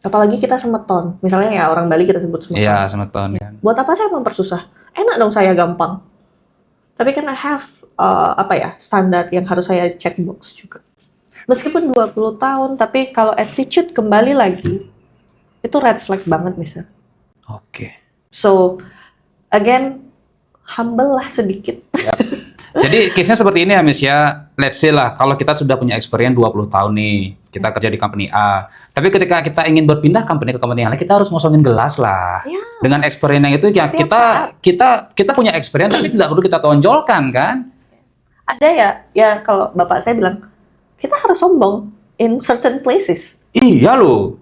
Apalagi kita semeton. Misalnya ya orang Bali kita sebut semeton. Iya, semeton kan. Buat apa saya mempersusah? Enak dong saya gampang. Tapi kan I have standar yang harus saya checkbox juga. Meskipun 20 tahun, tapi kalau attitude kembali lagi, itu red flag banget, Mister. Oke. So, again, humble lah sedikit. Jadi case-nya seperti ini ya Miss ya. Let's say lah kalau kita sudah punya experience 20 tahun nih, kita kerja di company A. Tapi ketika kita ingin berpindah company ke company yang lain, kita harus ngosongin gelas lah. Ya. Dengan experience yang itu ya kita punya experience tapi tidak perlu kita tonjolkan kan? Ada ya kalau bapak saya bilang, kita harus sombong in certain places. Iya loh.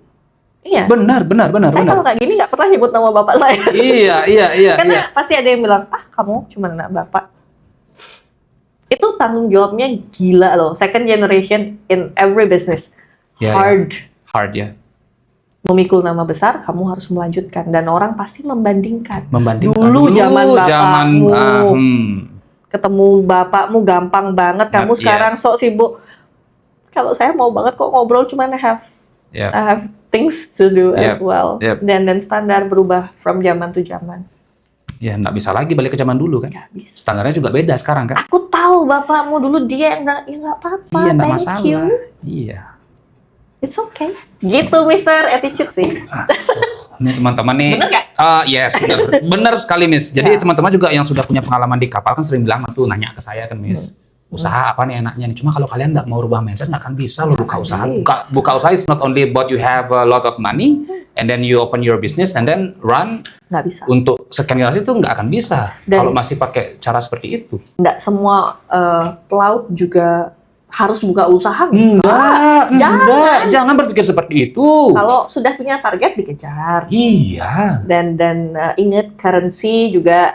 Iya. Benar. Saya kalau nggak gini nggak pernah nyebut nama bapak saya. Iya. Karena pasti ada yang bilang, kamu cuma anak bapak. Itu tanggung jawabnya gila loh. Second generation in every business. Ya, hard ya. Memikul nama besar, kamu harus melanjutkan. Dan orang pasti membandingkan. Dulu zaman bapakmu, ketemu bapakmu gampang banget. Kamu sekarang sok sibuk. Kalau saya mau banget kok ngobrol, cuman I have things to do as well. Dan standar berubah from zaman to zaman. Ya, nggak bisa lagi balik ke zaman dulu kan. Standarnya juga beda sekarang kan. Aku tahu bapakmu dulu dia yang bilang, ya nggak apa-apa, iya, nggak thank masalah. you. Iya. It's okay. Gitu, Mister, attitude sih. Ini teman-teman nih. Bener nggak? Yes, benar sekali, Miss. Jadi teman-teman juga yang sudah punya pengalaman di kapal kan sering bilang tuh nanya ke saya kan, Miss. Usaha apa nih enaknya nih? Cuma kalau kalian nggak mau rubah mindset nggak akan bisa lo buka usaha. Buka usaha is not only about you have a lot of money and then you open your business and then run. Nggak bisa. Untuk sekian generasi itu nggak akan bisa kalau masih pakai cara seperti itu. Nggak semua pelaut juga harus buka usaha. Jangan berpikir seperti itu. Kalau sudah punya target dikejar. Iya. Dan ingat currency juga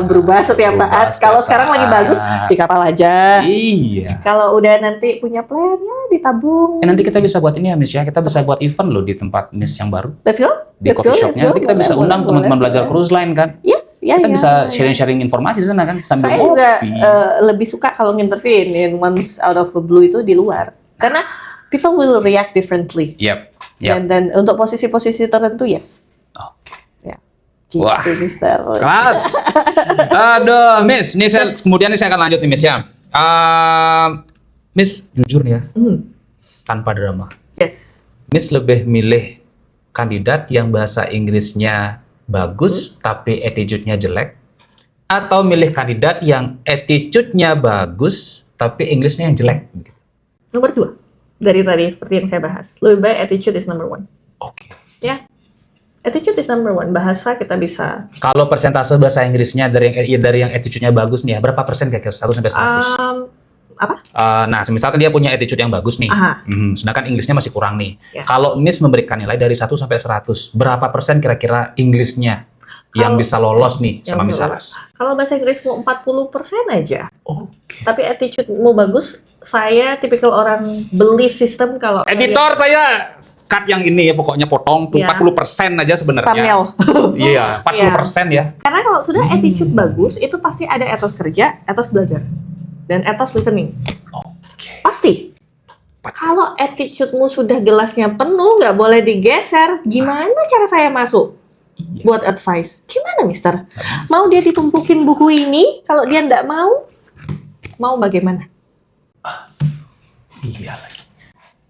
berubah setiap saat. Kalau sekarang lagi bagus di kapal aja. Iya. Kalau udah nanti punya plan ya ditabung. Nanti kita bisa buat ini ya Miss ya. Kita bisa buat event loh di tempat Miss yang baru. Let's go. Di coffee shopnya. Nanti kita bisa undang teman-teman belajar cruise line kan. Kita bisa sharing informasi di sana kan sambil saya juga lebih suka kalau nginterview once out of the blue itu di luar karena people will react differently. Dan untuk posisi-posisi tertentu yes. Oke. Ya. Gitu, wah, Mister. Kelas. Aduh, Miss, ini saya kemudian saya akan lanjut nih Miss ya. Miss jujur nih ya, tanpa drama. Yes. Miss lebih milih kandidat yang bahasa Inggrisnya bagus tapi attitude-nya jelek, atau milih kandidat yang attitude-nya bagus tapi Inggrisnya yang jelek? Nomor 2 dari tadi seperti yang saya bahas, lebih baik attitude is number 1. Oke. Ya, attitude is number 1. Bahasa kita bisa. Kalau persentase bahasa Inggrisnya dari yang attitude-nya bagus nih ya, berapa persen kira-kira 1 sampai 100? Apa? Nah, misalkan dia punya attitude yang bagus nih, sedangkan Inggrisnya masih kurang nih. Kalau Miss memberikan nilai dari 1 sampai 100, berapa persen kira-kira Inggrisnya yang bisa lolos nih sama Miss Saras? Kalau bahasa Inggrismu 40% aja. Oke. Tapi attitude-mu bagus, saya tipikal orang belief system kalau... Editor saya cut yang ini ya, pokoknya potong tuh 40% aja sebenarnya. Thumbnail. Iya, 40% ya. Karena kalau sudah attitude bagus, itu pasti ada etos kerja, etos belajar. Dan etos listening. Oke. Pasti. Kalau attitude-mu sudah gelasnya penuh, nggak boleh digeser, gimana cara saya masuk? Buat advice. Gimana, Mister? Mau dia ditumpukin buku ini? Kalau dia nggak mau bagaimana? Iya lagi.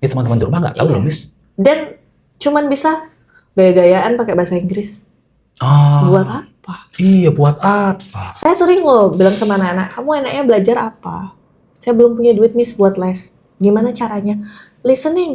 Ini teman-teman di rumah nggak tahu loh, Miss. Dan cuman bisa gaya-gayaan pakai bahasa Inggris. Buat apa? Iya, buat apa? Saya sering loh bilang sama anak-anak, kamu enaknya belajar apa? Saya belum punya duit nih buat les. Gimana caranya? Listening.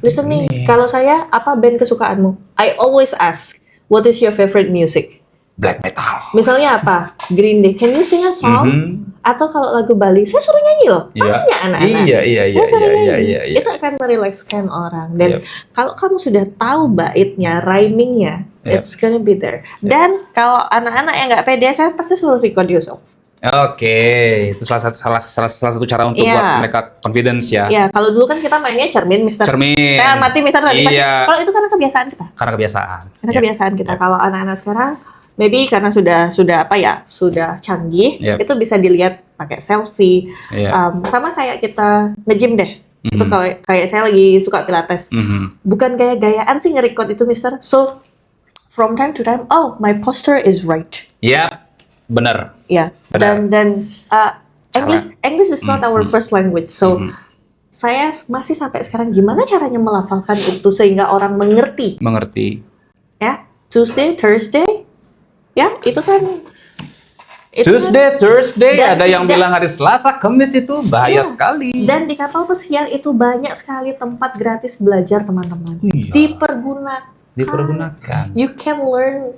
Listening. Kalau saya, apa band kesukaanmu? I always ask, what is your favorite music? Black metal. Misalnya apa? Green Day. Can you sing a song? Atau kalau lagu Bali, saya suruh nyanyi loh. Tanya anak-anak. Iya. Itu akan merilekskan orang. Dan kalau kamu sudah tahu baitnya, rhymingnya, it's gonna be there. Dan kalau anak-anak yang nggak pede, saya pasti suruh record yourself. Oke, itu salah satu cara untuk buat mereka confidence ya. Iya, kalau dulu kan kita mainnya cermin, Mister. Cermin. Saya amati Mister tadi. Kalau itu karena kebiasaan kita. Kebiasaan kita. Kalau anak-anak sekarang, maybe karena sudah canggih, itu bisa dilihat pakai selfie. Sama kayak kita nge-gym deh. Itu kayak saya lagi suka pilates. Bukan gaya-gayaan sih nge-record itu, Mister. So from time to time, oh, my posture is right. Ya, benar. Ya, dan English is not our first language. So saya masih sampai sekarang gimana caranya melafalkan itu sehingga orang mengerti. Ya, Tuesday, Thursday. Ya, itu kan Tuesday, Thursday, ada yang bilang hari Selasa, Kamis itu bahaya sekali. Dan di kapal pesiar itu banyak sekali tempat gratis belajar, teman-teman. Dipergunakan. You can learn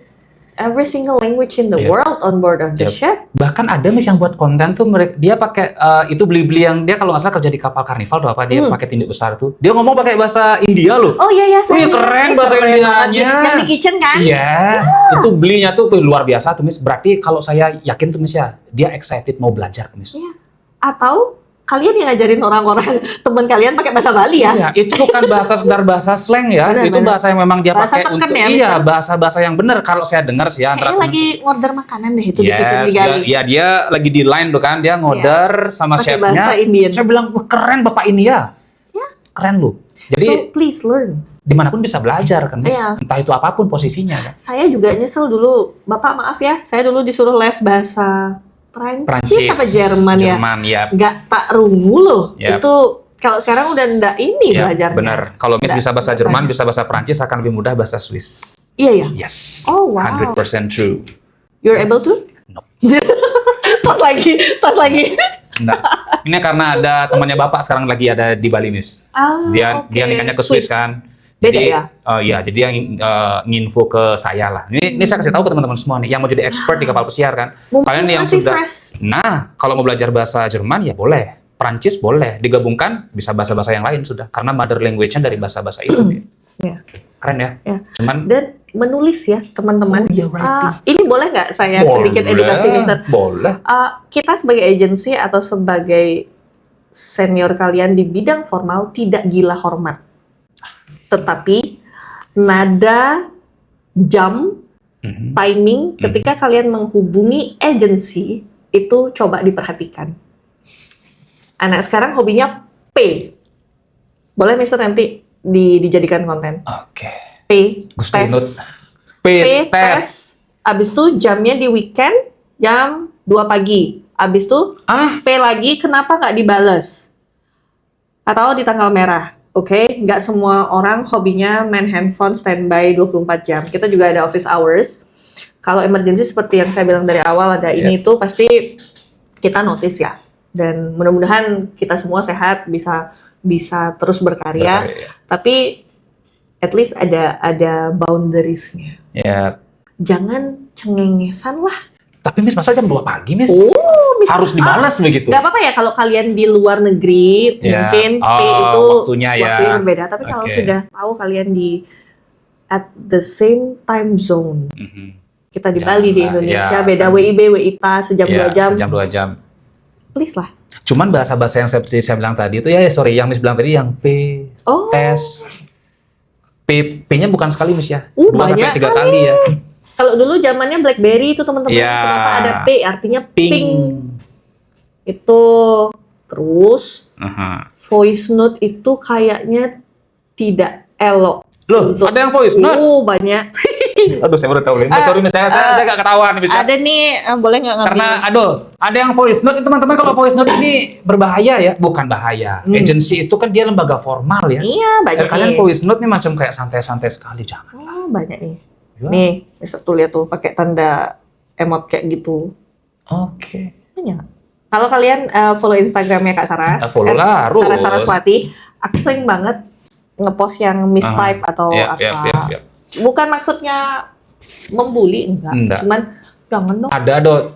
every single language in the world on board of the ship. Bahkan ada Miss yang buat konten tuh, dia pakai itu beli-beli yang dia kalau nggak salah kerja di kapal Carnival tuh apa, dia pakai tindik besar tuh. Dia ngomong pakai bahasa India loh. Oh iya, saya. Keren bahasa Indianya. Yang di kitchen kan? Yes. Itu belinya tuh luar biasa tuh Miss. Berarti kalau saya yakin tuh Miss ya, dia excited mau belajar tuh Miss. Iya. Atau kalian yang ngajarin orang-orang teman kalian pakai bahasa Bali ya? Iya, itu bukan bahasa sekedar bahasa slang ya. Itu bahasa yang memang dia pakai untuk bahasa-bahasa yang benar kalau saya dengar sih ya. Kayaknya lagi order makanan deh itu di kitchen Gali. Iya, dia lagi di line tuh kan, dia ngorder sama chefnya. Saya bilang, keren Bapak ini ya. Keren lu. Jadi so please learn. Dimanapun bisa belajar kan, Miss. Entah itu apapun posisinya kan. Saya juga nyesel dulu, Bapak maaf ya, saya dulu disuruh les bahasa Prancis apa Jerman ya? Nggak tak rungu loh. Itu kalau sekarang udah ndak ini belajarnya. Benar. Kalau Miss bisa bahasa Jerman, bisa bahasa Prancis, akan lebih mudah bahasa Swiss. Iya ya. Yes. Oh wow. 100% true. You're able to? No. tas lagi. Nah, ini karena ada temannya Bapak sekarang lagi ada di Bali, Miss. Dia nikahnya ke Swiss kan. Beda jadi, ya? Jadi yang nginfo ke saya lah. Ini saya kasih tahu ke teman-teman semua nih yang mau jadi expert di kapal pesiar kan. Kalian yang sudah. Nah, kalau mau belajar bahasa Jerman ya boleh, Prancis boleh, digabungkan bisa bahasa-bahasa yang lain sudah. Karena mother language-nya dari bahasa-bahasa itu. Keren ya. Cuman dan menulis ya teman-teman. Ini boleh nggak saya sedikit edukasi, Mister? Boleh. Kita sebagai agensi atau sebagai senior kalian di bidang formal tidak gila hormat. Tetapi nada, jam, timing ketika kalian menghubungi agensi itu coba diperhatikan. Anak sekarang hobinya P. Boleh Mister nanti dijadikan konten. Oke. P tes. P tes. Abis itu jamnya di weekend jam 2 pagi. Abis itu P lagi kenapa nggak dibales? Atau di tanggal merah. Oke, nggak semua orang hobinya main handphone standby 24 jam. Kita juga ada office hours. Kalau emergency seperti yang saya bilang dari awal ada ini itu pasti kita notice ya. Dan mudah-mudahan kita semua sehat, bisa terus berkarya. Tapi at least ada boundariesnya. Jangan cengengesan lah. Tapi Miss masa jam 2 pagi Miss? Miss harus dibalas begitu? Gak apa-apa ya kalau kalian di luar negeri mungkin P itu waktunya berbeda. Tapi kalau sudah tahu kalian di at the same time zone, kita di Bali di Indonesia beda WIB, WITA sejam 2 jam. Sejam 2 jam. Please lah. Cuman bahasa-bahasa yang seperti saya bilang tadi itu yang Miss bilang tadi yang P tes. P-nya bukan sekali Miss ya. 2-3 kali ya. Kalau dulu zamannya BlackBerry itu teman-teman kenapa ada P artinya ping. Itu terus voice note itu kayaknya tidak elok. Loh, ada yang voice note? Banyak. Aduh, saya baru tahu. Sorry Miss, saya nggak ketahuan Miss. Ada nih, boleh nggak ngambil? Karena ada yang voice note itu teman-teman, kalau voice note ini berbahaya ya, bukan bahaya. Agency itu kan dia lembaga formal ya. Iya, banyak. Kalian voice note nih macam kayak santai-santai sekali, jangan. Banyak nih. Nih, bisa tuh lihat tuh pakai tanda emot kayak gitu. Oke. Banyak. Kalau kalian follow Instagramnya Kak Saras, follow lah, Saras Saraswati, aku sering banget ngepost yang mistype atau apa. Bukan maksudnya membuli, enggak. Cuman jangan dong.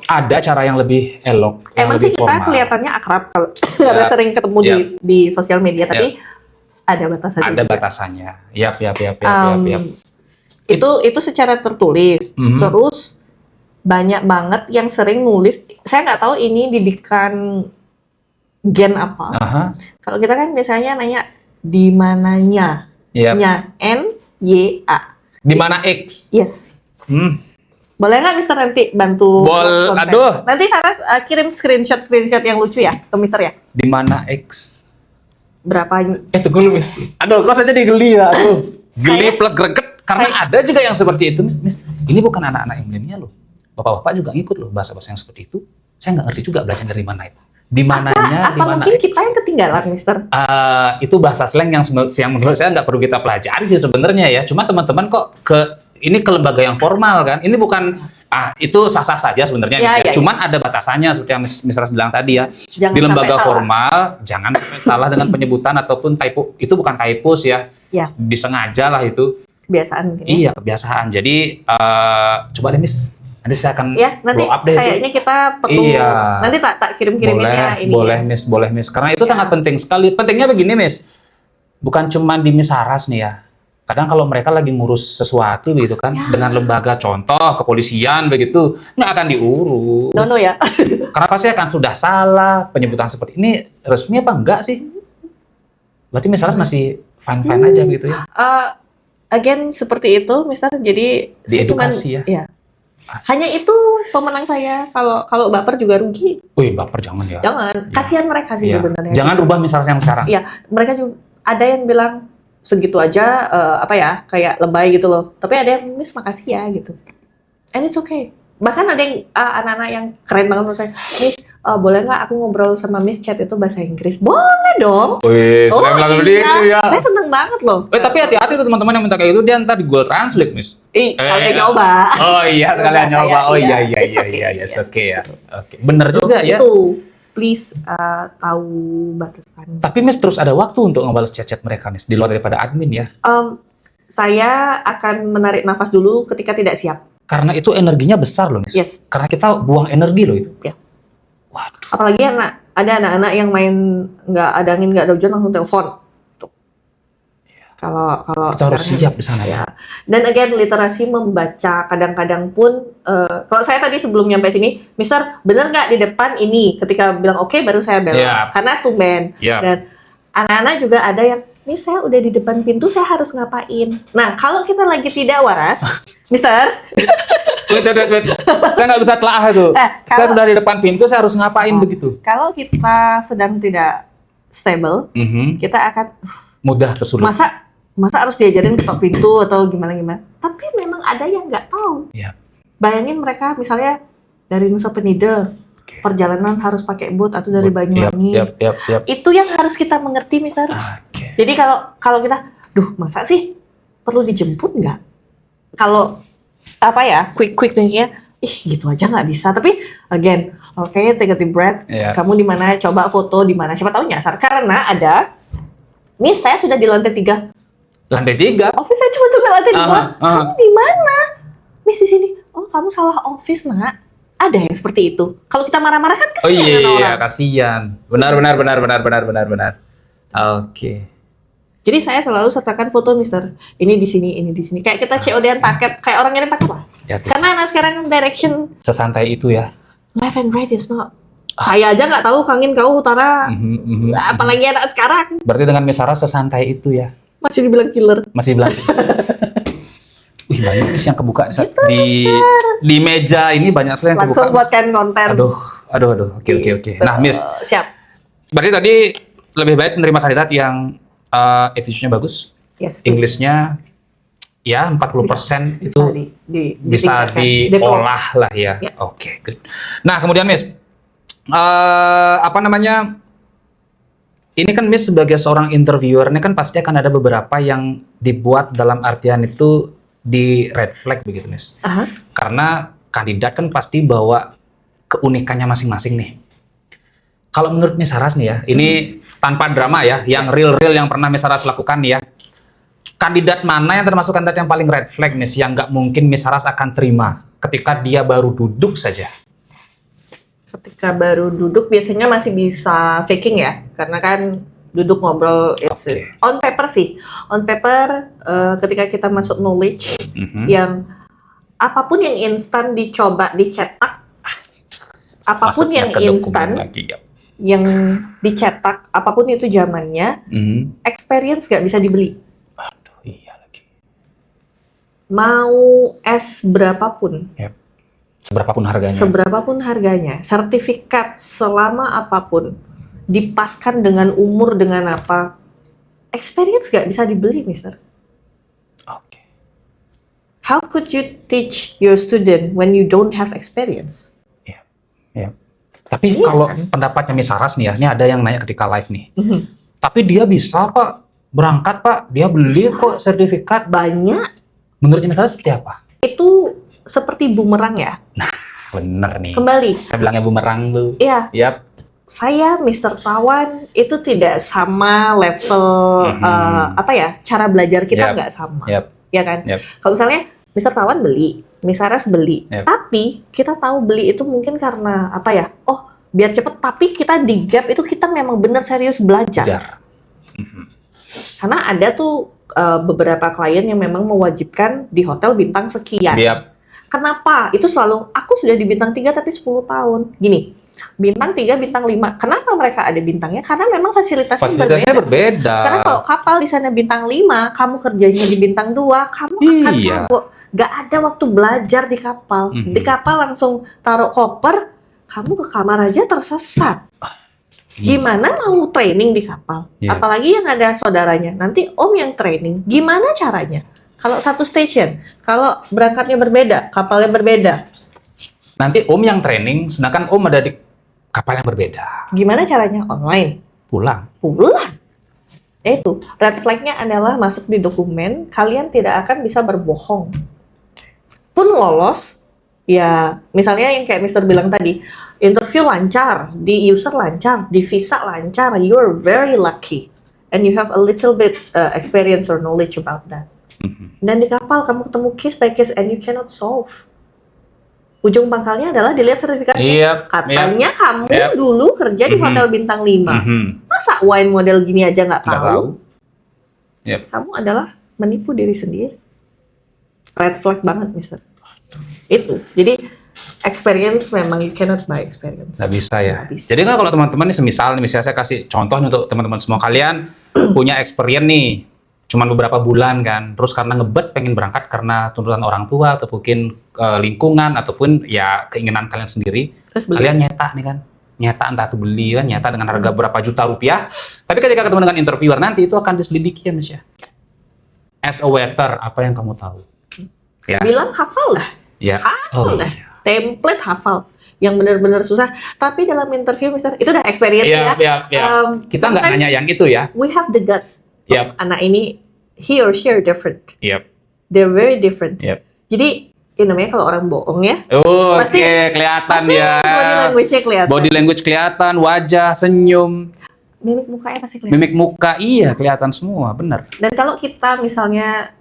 Ada cara yang lebih elok. Emang sih kita kelihatannya akrab kalau karena sering ketemu di sosial media, tapi ada batasannya. Ada batasannya. Yap. Itu secara tertulis. Terus banyak banget yang sering nulis. Saya nggak tahu ini didikan gen apa. Kalau kita kan biasanya nanya di mananya. Nya N Y A. Di mana X? Yes. Boleh nggak Mister nanti bantu? Nanti Saras kirim screenshot yang lucu ya ke Mister ya. Di mana X? berapa? Tunggu lu, Miss. Aduh, kok saya jadi geli ya. Aduh. Geli plus greget. Karena ada juga yang seperti itu, Miss. Ini bukan anak-anak yang milenial loh. Bapak-bapak juga ngikut loh bahasa-bahasa yang seperti itu. Saya nggak ngerti juga belajar dari mana itu. Di mananya, Apa mungkin kita yang ketinggalan, Mister? Itu bahasa slang yang menurut saya nggak perlu kita pelajari sih sebenarnya ya. Cuma teman-teman kok ini ke lembaga yang formal kan. Ini bukan itu sah-sah saja sebenarnya. Ya. Cuman ada batasannya seperti yang Miss Ras bilang tadi ya. Jangan di lembaga formal jangan salah dengan penyebutan ataupun typo. Itu bukan typos ya. Disengaja lah itu. Kebiasaan. Iya, kebiasaan. Jadi coba deh Miss. Nanti saya akan nanti kayaknya kita perlu nanti tak kirim-kirimin ya ini. Boleh Miss. Karena itu sangat penting sekali. Pentingnya begini Miss. Bukan cuma di Miss Saras nih ya. Kadang kalau mereka lagi ngurus sesuatu begitu kan dengan lembaga contoh kepolisian begitu nggak akan diurus. No ya. Karena pasti akan sudah salah penyebutan seperti ini resmi apa enggak sih? Berarti Miss Saras masih fine aja begitu ya. Again seperti itu, Mister. Jadi diedukasi ya. Hanya itu pemenang saya. Kalau baper juga rugi. Wih, baper jangan ya. Jangan. Kasihan mereka sih sebenarnya. Jangan rubah misalnya yang sekarang. Iya, mereka juga ada yang bilang segitu aja kayak lebay gitu loh. Tapi ada yang Miss makasih ya gitu. And it's okay. Bahkan ada yang anak-anak yang keren banget menurut saya. Miss, boleh nggak aku ngobrol sama Miss chat itu bahasa Inggris? Boleh dong. Wih, saya bilang begitu ya. Saya seneng banget loh. Tapi hati-hati tuh teman-teman yang minta kayak gitu, dia ntar di Google Translate, Miss. Kalian nyoba. Oh iya, sekalian nyoba. Oh iya, oke ya. Oke. Bener juga ya. Itu, please tahu batasan. Tapi Miss terus ada waktu untuk ngebales chat-chat mereka, Miss, di luar daripada admin ya? Saya akan menarik nafas dulu ketika tidak siap. Karena itu energinya besar loh, Miss. Yes. Karena kita buang energi loh itu. Ya. Waduh. Apalagi ada anak-anak yang main nggak ada angin nggak ada hujan langsung telepon. Tuh. Kalau kita harus siap di sana ya. Dan again literasi membaca kadang-kadang pun kalau saya tadi sebelum nyampe sini, Mister bener nggak di depan ini ketika bilang oke, baru saya belok karena tumben. Dan anak-anak juga ada yang nih saya udah di depan pintu, saya harus ngapain? Nah, kalau kita lagi tidak waras, Mister. Wait. Saya nggak bisa telah itu. Saya sudah di depan pintu, saya harus ngapain begitu? Kalau kita sedang tidak stable, kita akan mudah tersulut. Masa harus diajarin ketok pintu atau gimana? Tapi memang ada yang nggak tahu. Bayangin mereka misalnya dari Nusa Penida, perjalanan harus pakai boat atau dari Banyuwangi. Itu yang harus kita mengerti, Mister. Jadi kalau kita, masa sih perlu dijemput nggak? Kalau quick thinkingnya, gitu aja nggak bisa. Tapi again, take a deep breath. Kamu di mana? Coba foto di mana? Siapa tahu nyasar. Karena Miss saya sudah di lantai 3. Lantai 3? Office saya cuma sampai lantai 2. Kamu di mana? Miss di sini. Oh, kamu salah office, Nak. Ada yang seperti itu. Kalau kita marah-marah kan kasihan orang. Iya, kasihan. Benar. Oke. Jadi saya selalu sertakan foto Mister. Ini di sini. Kayak kita COD-an paket, kayak orang ngirim paket lah. Karena anak sekarang direction sesantai itu ya. Left and right is not. Saya aja nggak tahu Kangin kau utara. Apalagi anak sekarang. Berarti dengan Miss Sarah sesantai itu ya. Masih dibilang killer. Wih, banyak Miss yang kebuka di meja ini, banyak sekali yang kebuka. Langsung buatkan konten. Aduh. Oke. Nah, Miss. Siap. Berarti tadi lebih baik menerima kandidat yang attitude-nya bagus. Yes, English-nya ya 40% itu bisa diolah lah ya. Oke, good. Nah, kemudian Miss, ini kan Miss sebagai seorang interviewer ini kan pasti akan ada beberapa yang dibuat dalam artian itu di red flag begitu Miss. Karena kandidat kan pasti bawa keunikannya masing-masing nih. Kalau menurut Miss Saras nih ya, ini tanpa drama ya, yang real yang pernah Miss Saras lakukan nih ya. Kandidat mana yang termasuk kandidat yang paling red flag Miss, yang nggak mungkin Miss Saras akan terima ketika dia baru duduk saja? Ketika baru duduk biasanya masih bisa faking ya, karena kan duduk ngobrol on paper sih. On paper ketika kita masuk knowledge yang apapun yang instan dicoba dicetak, apapun yang instan yang dicetak, apapun itu zamannya, experience nggak bisa dibeli. Aduh, iya lagi. Mau es berapapun. Seberapapun harganya. Sertifikat selama apapun, dipaskan dengan umur, dengan apa. Experience gak bisa dibeli, Mister. Oke. How could you teach your student when you don't have experience? Iya. Tapi Iya, kalau kan? pendapatnya Miss Saras nih ya, ini ada yang nanya ketika live nih. Tapi dia bisa Pak, berangkat Pak, dia beli kok sertifikat. Banyak. Menurut Miss Saras seperti apa? Itu seperti bumerang ya. Bener nih. Kembali. Saya bilangnya bumerang tuh. Iya. Yap. Saya Mr. Tawan itu tidak sama level cara belajar kita nggak sama, ya kan? Kalau misalnya Mr. Tawan beli, Miss Saras beli, tapi kita tahu beli itu mungkin karena apa ya? Oh, biar cepet. Tapi kita di gap itu kita memang benar serius belajar. Karena ada tuh beberapa klien yang memang mewajibkan di hotel bintang sekian. Kenapa? Itu selalu aku sudah di bintang 3 tapi 10 tahun. Gini. Bintang 3, bintang 5. Kenapa mereka ada bintangnya? Karena memang fasilitasnya berbeda. Sekarang kalau kapal di sana bintang 5, kamu kerjanya di bintang 2, kamu akan kagok. Gak ada waktu belajar di kapal. Di kapal langsung taruh koper, kamu ke kamar aja tersesat. Gimana mau training di kapal? Apalagi yang ada saudaranya. Nanti om yang training. Gimana caranya? Kalau satu station, kalau berangkatnya berbeda, kapalnya berbeda. Nanti om yang training, sedangkan om ada di kapal yang berbeda. Gimana caranya? Online. Pulang. Itu red flag-nya adalah masuk di dokumen, kalian tidak akan bisa berbohong. Pun lolos, ya misalnya yang kayak Mister bilang tadi, interview lancar, di user lancar, di visa lancar, you are very lucky. And you have a little bit experience or knowledge about that. Dan di kapal kamu ketemu case by case and you cannot solve. Ujung pangkalnya adalah dilihat sertifikatnya. Katanya kamu dulu kerja di hotel bintang 5. Masa wine model gini aja nggak tahu? Kamu adalah menipu diri sendiri. Red flag banget, Mister. Itu. Jadi experience memang you cannot buy experience. Nggak bisa ya. Jadi kan kalau teman-teman nih misalnya saya kasih contoh untuk teman-teman semua, kalian punya experience nih. Cuman beberapa bulan kan, terus karena ngebet pengen berangkat karena tuntutan orang tua atau mungkin lingkungan ataupun ya keinginan kalian sendiri, kalian nyetak nih kan, nyetak entah itu beli kan, nyetak dengan harga berapa juta rupiah, tapi ketika ketemu dengan interviewer nanti itu akan diselidiki ya Mas ya. As a waiter, apa yang kamu tahu? Ya. Bilang hafal lah, hafal dah, template hafal. Yang benar-benar susah, tapi dalam interview Mister, itu udah experience kita nggak nanya yang itu ya. We have the gut. Anak ini, he or she are different. They're very different. Jadi, ya namanya kalau orang bohong ya. Pasti kelihatan ya. Body language-nya kelihatan. Body language kelihatan, wajah, senyum. Mimik mukanya pasti kelihatan. Mimik muka, iya kelihatan semua, benar. Dan kalau kita misalnya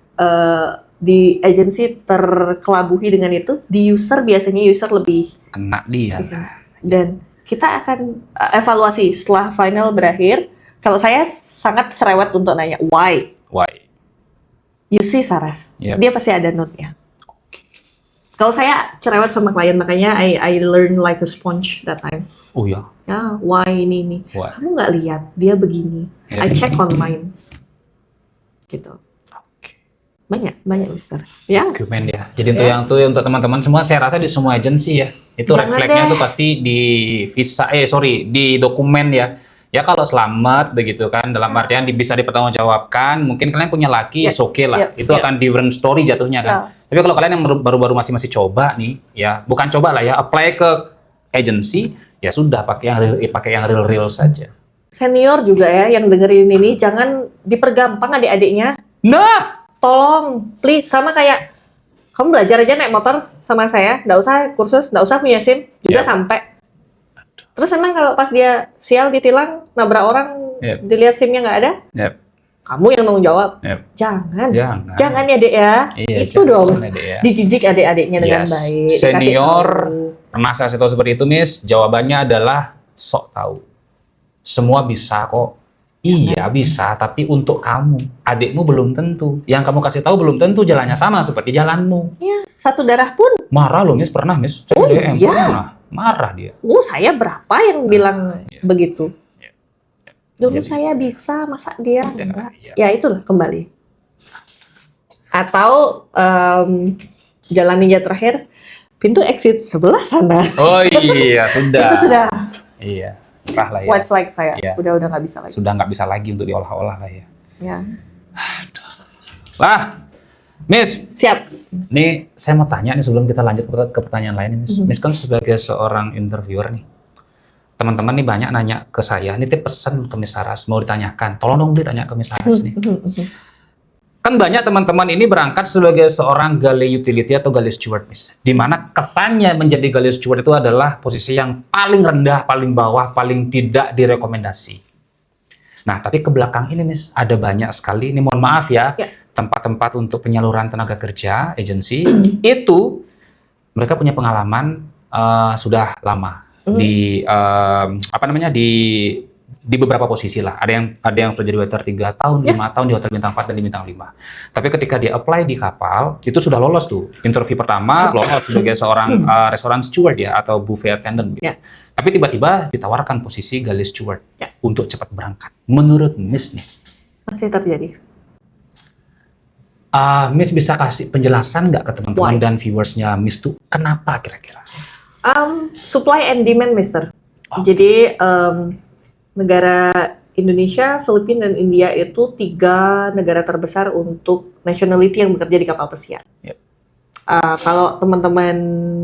di agensi terkelabuhi dengan itu, di biasanya user lebih kena dia. Dan kita akan evaluasi setelah final berakhir. Kalau saya sangat cerewet untuk nanya why. You see Saras, dia pasti ada note-nya. Kalau saya cerewet sama klien, makanya I learn like a sponge that time. Oh ya. Ya, why ini. Kamu nggak lihat dia begini. I check online. Gitu. Banyak Mister. Ya. Dokumen ya. Jadi untuk teman-teman semua, saya rasa di semua agensi ya. Itu red flag-nya tuh pasti di visa, di dokumen ya. Ya kalau selamat begitu kan, dalam artian bisa dipertanggungjawabkan, mungkin kalian punya laki, oke lah, itu akan different story jatuhnya kan. Tapi kalau kalian yang baru-baru masih coba nih, ya bukan coba lah ya, apply ke agency, ya sudah pakai yang real saja. Senior juga ya yang dengerin ini, jangan dipergampang adik-adiknya. Nah, tolong, please, sama kayak kamu belajar aja naik motor sama saya, nggak usah kursus, nggak usah punya SIM, juga sampai. Terus emang kalau pas dia sial ditilang, nabrak orang, dilihat SIM-nya nggak ada, kamu yang tanggung jawab. Jangan ya dek ya. Itu dong, dididik adik-adiknya dengan baik. Senior, pernah saya tahu seperti itu, Miss. Jawabannya adalah sok tahu. Semua bisa kok. Iya bisa, tapi untuk kamu, adikmu belum tentu. Yang kamu kasih tahu belum tentu jalannya sama seperti jalanmu. Iya, satu darah pun. Marah loh, Miss. Pernah, Miss. Saya DM, pernah. Marah dia. Saya berapa yang bilang begitu? Dulu saya bisa, masa dia enggak? Ya itulah kembali. Atau jalan ninja terakhir, pintu exit sebelah sana. Oh iya, sudah. Itu sudah. Iya. merah lah ya. White flag saya. Ya. Udah nggak bisa lagi. Sudah nggak bisa lagi untuk diolah-olah lah ya. Ya. Lah, Miss. Siap. Nih, saya mau tanya nih sebelum kita lanjut ke pertanyaan lain, Miss. Miss kan sebagai seorang interviewer nih. Teman-teman nih banyak nanya ke saya, ini pesan ke Miss Saras, mau ditanyakan. Tolong dong ditanya ke Miss Saras nih. Kan banyak teman-teman ini berangkat sebagai seorang galley utility atau galley steward, Miss. Di mana kesannya menjadi galley steward itu adalah posisi yang paling rendah, paling bawah, paling tidak direkomendasi. Nah, tapi ke belakang ini, Miss, ada banyak sekali, ini mohon maaf ya, tempat-tempat untuk penyaluran tenaga kerja, agensi, itu mereka punya pengalaman sudah lama di di beberapa posisi lah. Ada yang sudah jadi waiter 3 tahun, 5 tahun di hotel bintang 4 dan di bintang 5. Tapi ketika dia apply di kapal, itu sudah lolos tuh. Interview pertama lolos sebagai seorang restoran steward ya atau buffet attendant gitu. Tapi tiba-tiba ditawarkan posisi galley steward untuk cepat berangkat. Menurut Miss nih, masih terjadi. Miss bisa kasih penjelasan nggak ke teman-teman dan viewersnya Miss tuh kenapa kira-kira? Supply and demand, Mister. Jadi negara Indonesia, Filipina, dan India itu 3 negara terbesar untuk nationality yang bekerja di kapal pesiar. Kalau teman-teman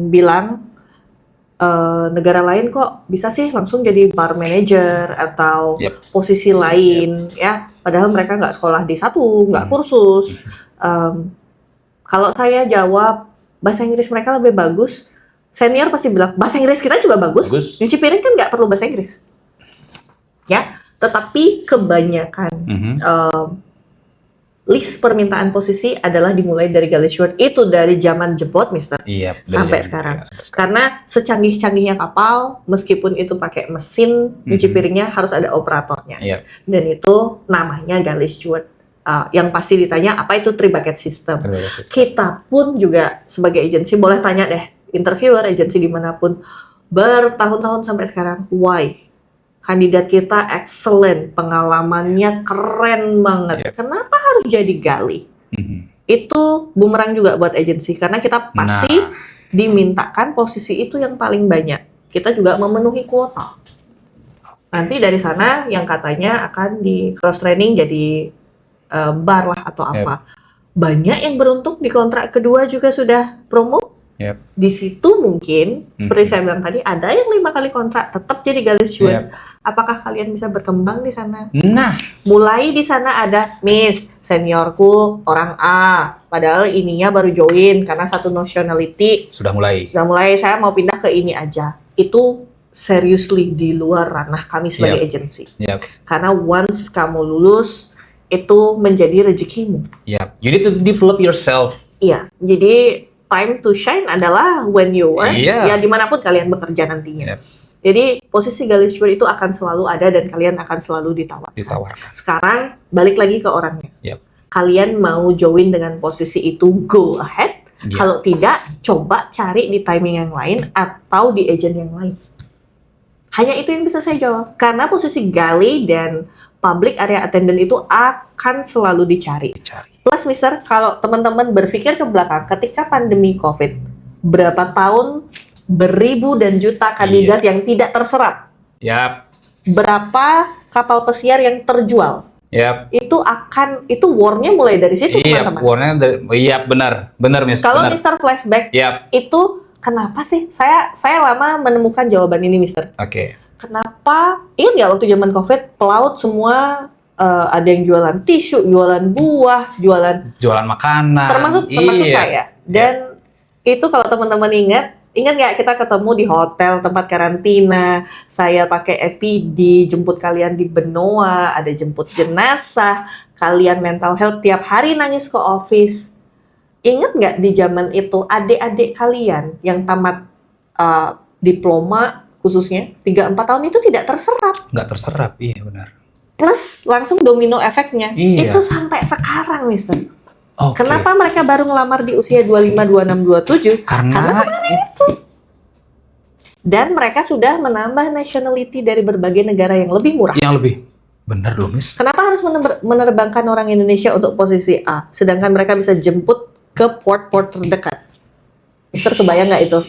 bilang negara lain kok bisa sih langsung jadi bar manager atau posisi lain, ya, padahal mereka nggak sekolah di satu, nggak kursus. Kalau saya jawab bahasa Inggris mereka lebih bagus, senior pasti bilang bahasa Inggris kita juga bagus. Nyuci piring kan nggak perlu bahasa Inggris. Ya, tetapi kebanyakan list permintaan posisi adalah dimulai dari galley steward itu dari zaman jebot, Mister, sampai sekarang. Karena secanggih-canggihnya kapal, meskipun itu pakai mesin nyuci piringnya harus ada operatornya, dan itu namanya galley steward. Yang pasti ditanya apa itu 3 bucket system. Kita pun juga sebagai agensi boleh tanya deh, interviewer agensi dimanapun bertahun-tahun sampai sekarang, why? Kandidat kita excellent, pengalamannya keren banget. Kenapa harus jadi galley? Itu bumerang juga buat agensi, karena kita pasti dimintakan posisi itu yang paling banyak. Kita juga memenuhi kuota. Nanti dari sana yang katanya akan di cross training jadi bar lah atau apa. Banyak yang beruntung di kontrak kedua juga sudah promo. Di situ mungkin, seperti saya bilang tadi, ada yang 5 kali kontrak tetap jadi galley steward. Apakah kalian bisa berkembang di sana? Nah, mulai di sana ada, Miss, seniorku orang A, padahal ininya baru join karena satu nationality. Sudah mulai, saya mau pindah ke ini aja. Itu seriously di luar ranah kami sebagai agensi. Karena once kamu lulus, itu menjadi rezekimu. You need to develop yourself. Jadi time to shine adalah when you work, ya dimanapun kalian bekerja nantinya. Jadi posisi galley steward itu akan selalu ada dan kalian akan selalu ditawarkan. Sekarang balik lagi ke orangnya. Kalian mau join dengan posisi itu, go ahead. Kalau tidak, coba cari di timing yang lain atau di agent yang lain. Hanya itu yang bisa saya jawab. Karena posisi galley dan public area attendant itu akan selalu dicari. Plus, Mister, kalau teman-teman berpikir ke belakang, ketika pandemi COVID, berapa tahun, beribu dan juta kandidat yang tidak terserap. Berapa kapal pesiar yang terjual. Itu war-nya mulai dari situ, teman-teman. War-nya benar, Miss. Kalau Mister flashback, itu kenapa sih? Saya lama menemukan jawaban ini, Mister. Kenapa? Ingat nggak waktu zaman COVID, pelaut semua ada yang jualan tisu, jualan buah, jualan makanan, termasuk saya. Dan itu kalau teman-teman ingat nggak kita ketemu di hotel tempat karantina, saya pakai EPD, jemput kalian di Benoa, ada jemput jenazah, kalian mental health tiap hari nangis ke office. Ingat nggak di zaman itu adik-adik kalian yang tamat diploma khususnya 3-4 tahun itu tidak terserap. Nggak terserap, iya benar. Plus langsung domino efeknya. Itu sampai sekarang, Mister. Kenapa mereka baru ngelamar di usia 25, 26, 27? Karena kemarin itu. Dan mereka sudah menambah nationality dari berbagai negara yang lebih murah. Yang lebih. Benar loh, Miss. Kenapa harus menerbangkan orang Indonesia untuk posisi A, sedangkan mereka bisa jemput ke port-port terdekat? Mister, kebayang nggak itu?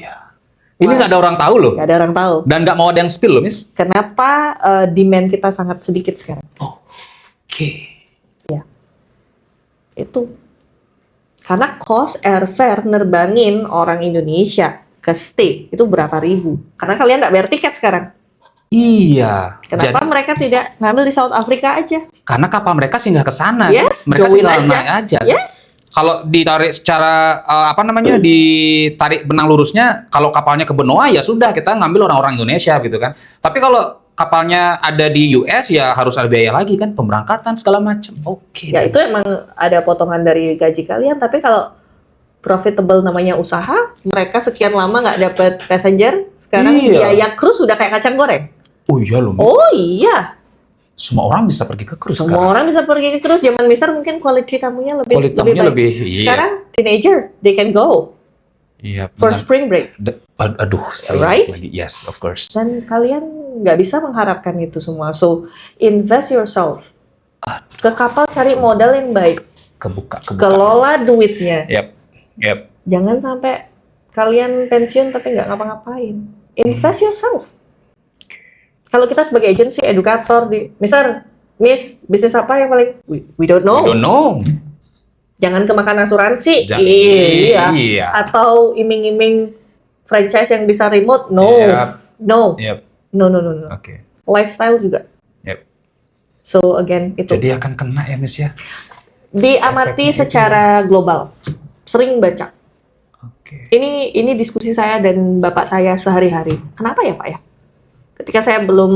Ini nggak ada orang tahu loh. Nggak ada orang tahu. Dan nggak mau ada yang spill loh, Miss. Kenapa demand kita sangat sedikit sekarang? Oke. Ya, itu. Karena cost airfare nerbangin orang Indonesia ke state itu berapa ribu. Karena kalian nggak bayar tiket sekarang. Iya. Kenapa mereka tidak ngambil di South Africa aja? Karena kapal mereka singgah ke sana. Yes, Mereka join tinggal aja. naik aja. Yes. Kalau ditarik secara ditarik benang lurusnya, kalau kapalnya ke benua ya sudah kita ngambil orang-orang Indonesia gitu kan. Tapi kalau kapalnya ada di US ya harus ada biaya lagi kan, pemberangkatan segala macam. Oke. Ya itu emang ada potongan dari gaji kalian. Tapi kalau profitable namanya usaha, mereka sekian lama nggak dapat passenger, sekarang Iya. biaya cruise udah kayak kacang goreng. Oh iya loh, Miss. Oh iya. Semua orang bisa pergi ke cruise Semua orang bisa pergi ke cruise. Zaman Mister mungkin quality tamunya lebih Quality lebih tamunya baik. lebih, iya. Sekarang teenager they can go Iya. for benar. spring break. Aduh, spring Right? break lagi. Yes, of course. Dan kalian nggak bisa mengharapkan itu semua. So invest yourself. Ke kapal cari modal yang baik. Kebuka. Kelola duitnya. Yep. Jangan sampai kalian pensiun tapi nggak ngapa-ngapain. Invest yourself. Kalau kita sebagai agensi, edukator, Mister, Miss, bisnis apa yang paling we don't know. Don't know. Jangan kemakan asuransi. Iya. Atau iming-iming franchise yang bisa remote. No. Yep. No. Yep. No. Oke. Lifestyle juga. Yep. So again, itu. Jadi akan kena ya, Miss ya. Diamati efeknya secara global. Sering baca. Oke. Ini diskusi saya dan bapak saya sehari-hari. Kenapa ya, Pak ya? Ketika saya belum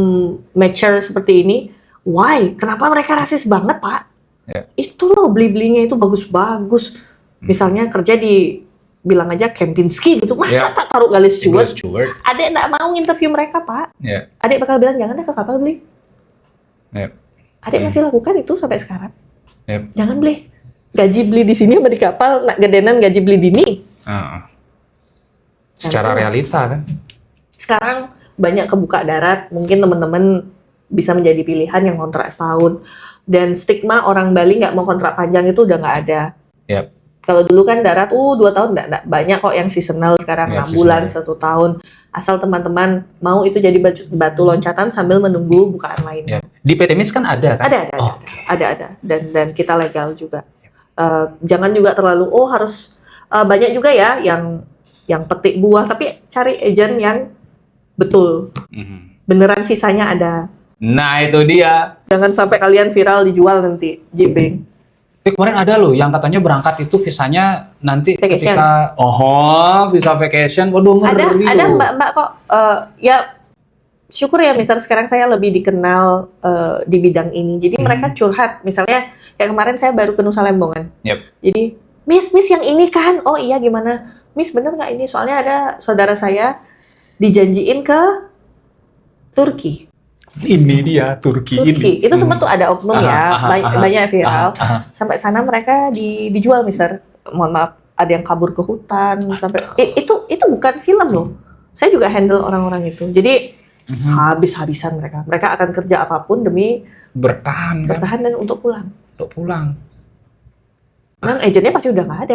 mature seperti ini, why? Kenapa mereka rasis banget, Pak? Ya. Itu loh, beli-belinya itu bagus-bagus. Misalnya kerja di, bilang aja Kempinski gitu. Masa Ya. tak taruh galis English steward? Steward. Adik nggak mau interview mereka, Pak. Ya. Adik bakal bilang, jangan deh ke kapal beli. Yep. Adik masih lakukan itu sampai sekarang. Yep. Jangan beli. Gaji beli di sini sama di kapal, nak gedenan gaji beli dini. Secara realita kan. Sekarang banyak kebuka darat, mungkin teman-teman bisa menjadi pilihan yang kontrak setahun. Dan stigma orang Bali nggak mau kontrak panjang itu udah nggak ada. Yep. Kalau dulu kan darat, 2 tahun nggak banyak kok yang seasonal, sekarang Yep, 6 bulan, seasonal. 1 tahun. Asal teman-teman mau itu jadi batu loncatan sambil menunggu bukaan lainnya. Yep. Di PT MIS kan ada kan? Ada. Oke. Ada. Dan kita legal juga. Jangan juga terlalu, harus banyak juga ya yang petik buah, tapi cari agent yang betul. Beneran visanya ada. Nah itu dia. Jangan sampai kalian viral dijual nanti, Jibing. Kemarin ada loh yang katanya berangkat itu visanya nanti Vacation. ketika visa vacation. Waduh ngeri Ada loh. mbak kok, ya syukur ya Mister sekarang saya lebih dikenal di bidang ini. Jadi mereka curhat, misalnya kayak kemarin saya baru ke Nusa Lembongan. Yep. Jadi, Miss yang ini kan, oh iya gimana? Miss bener nggak ini? Soalnya ada saudara saya dijanjiin ke Turki. Ini dia Turki ini. Itu sempat tuh ada oknum ya, banyak viral. Aha. Sampai sana mereka dijual, Mister. Mohon maaf, ada yang kabur ke hutan sampai itu bukan film loh. Saya juga handle orang-orang itu. Jadi habis-habisan mereka. Mereka akan kerja apapun demi Bertahan dan untuk pulang. Untuk pulang. Memang agennya pasti udah nggak ada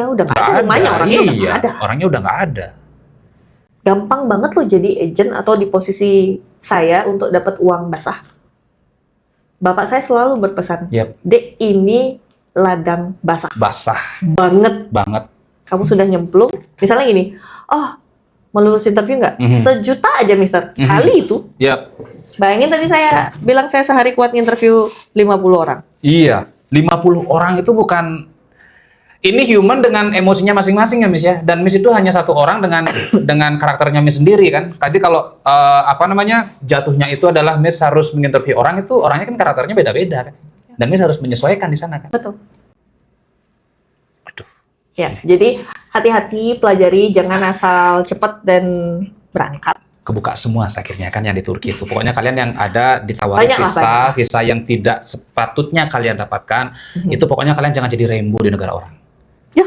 rumahnya, orangnya udah nggak ada. Orangnya udah nggak ada. Gampang banget loh jadi agent atau di posisi saya untuk dapat uang basah. Bapak saya selalu berpesan, Yep. Dek, ini ladang basah Basah banget. Kamu sudah nyemplung, misalnya gini, mau lulus interview nggak? 1 juta aja, Mister. Kali itu. Yep. Bayangin tadi saya bilang saya sehari kuat nginterview 50 orang. Iya. 50 orang itu bukan. Ini human dengan emosinya masing-masing ya Miss ya. Dan Miss itu hanya 1 orang dengan karakternya Miss sendiri kan. Tadi kalau jatuhnya itu adalah Miss harus menginterview orang, itu orangnya kan karakternya beda-beda kan. Dan Miss harus menyesuaikan di sana kan. Betul. Aduh. Ya, jadi hati-hati, pelajari, jangan asal cepat dan berangkat. Kebuka semua akhirnya kan yang di Turki itu. Pokoknya kalian yang ada ditawari Banyak lah, visa yang tidak sepatutnya kalian dapatkan, itu pokoknya kalian jangan jadi Rembo di negara orang. Ya.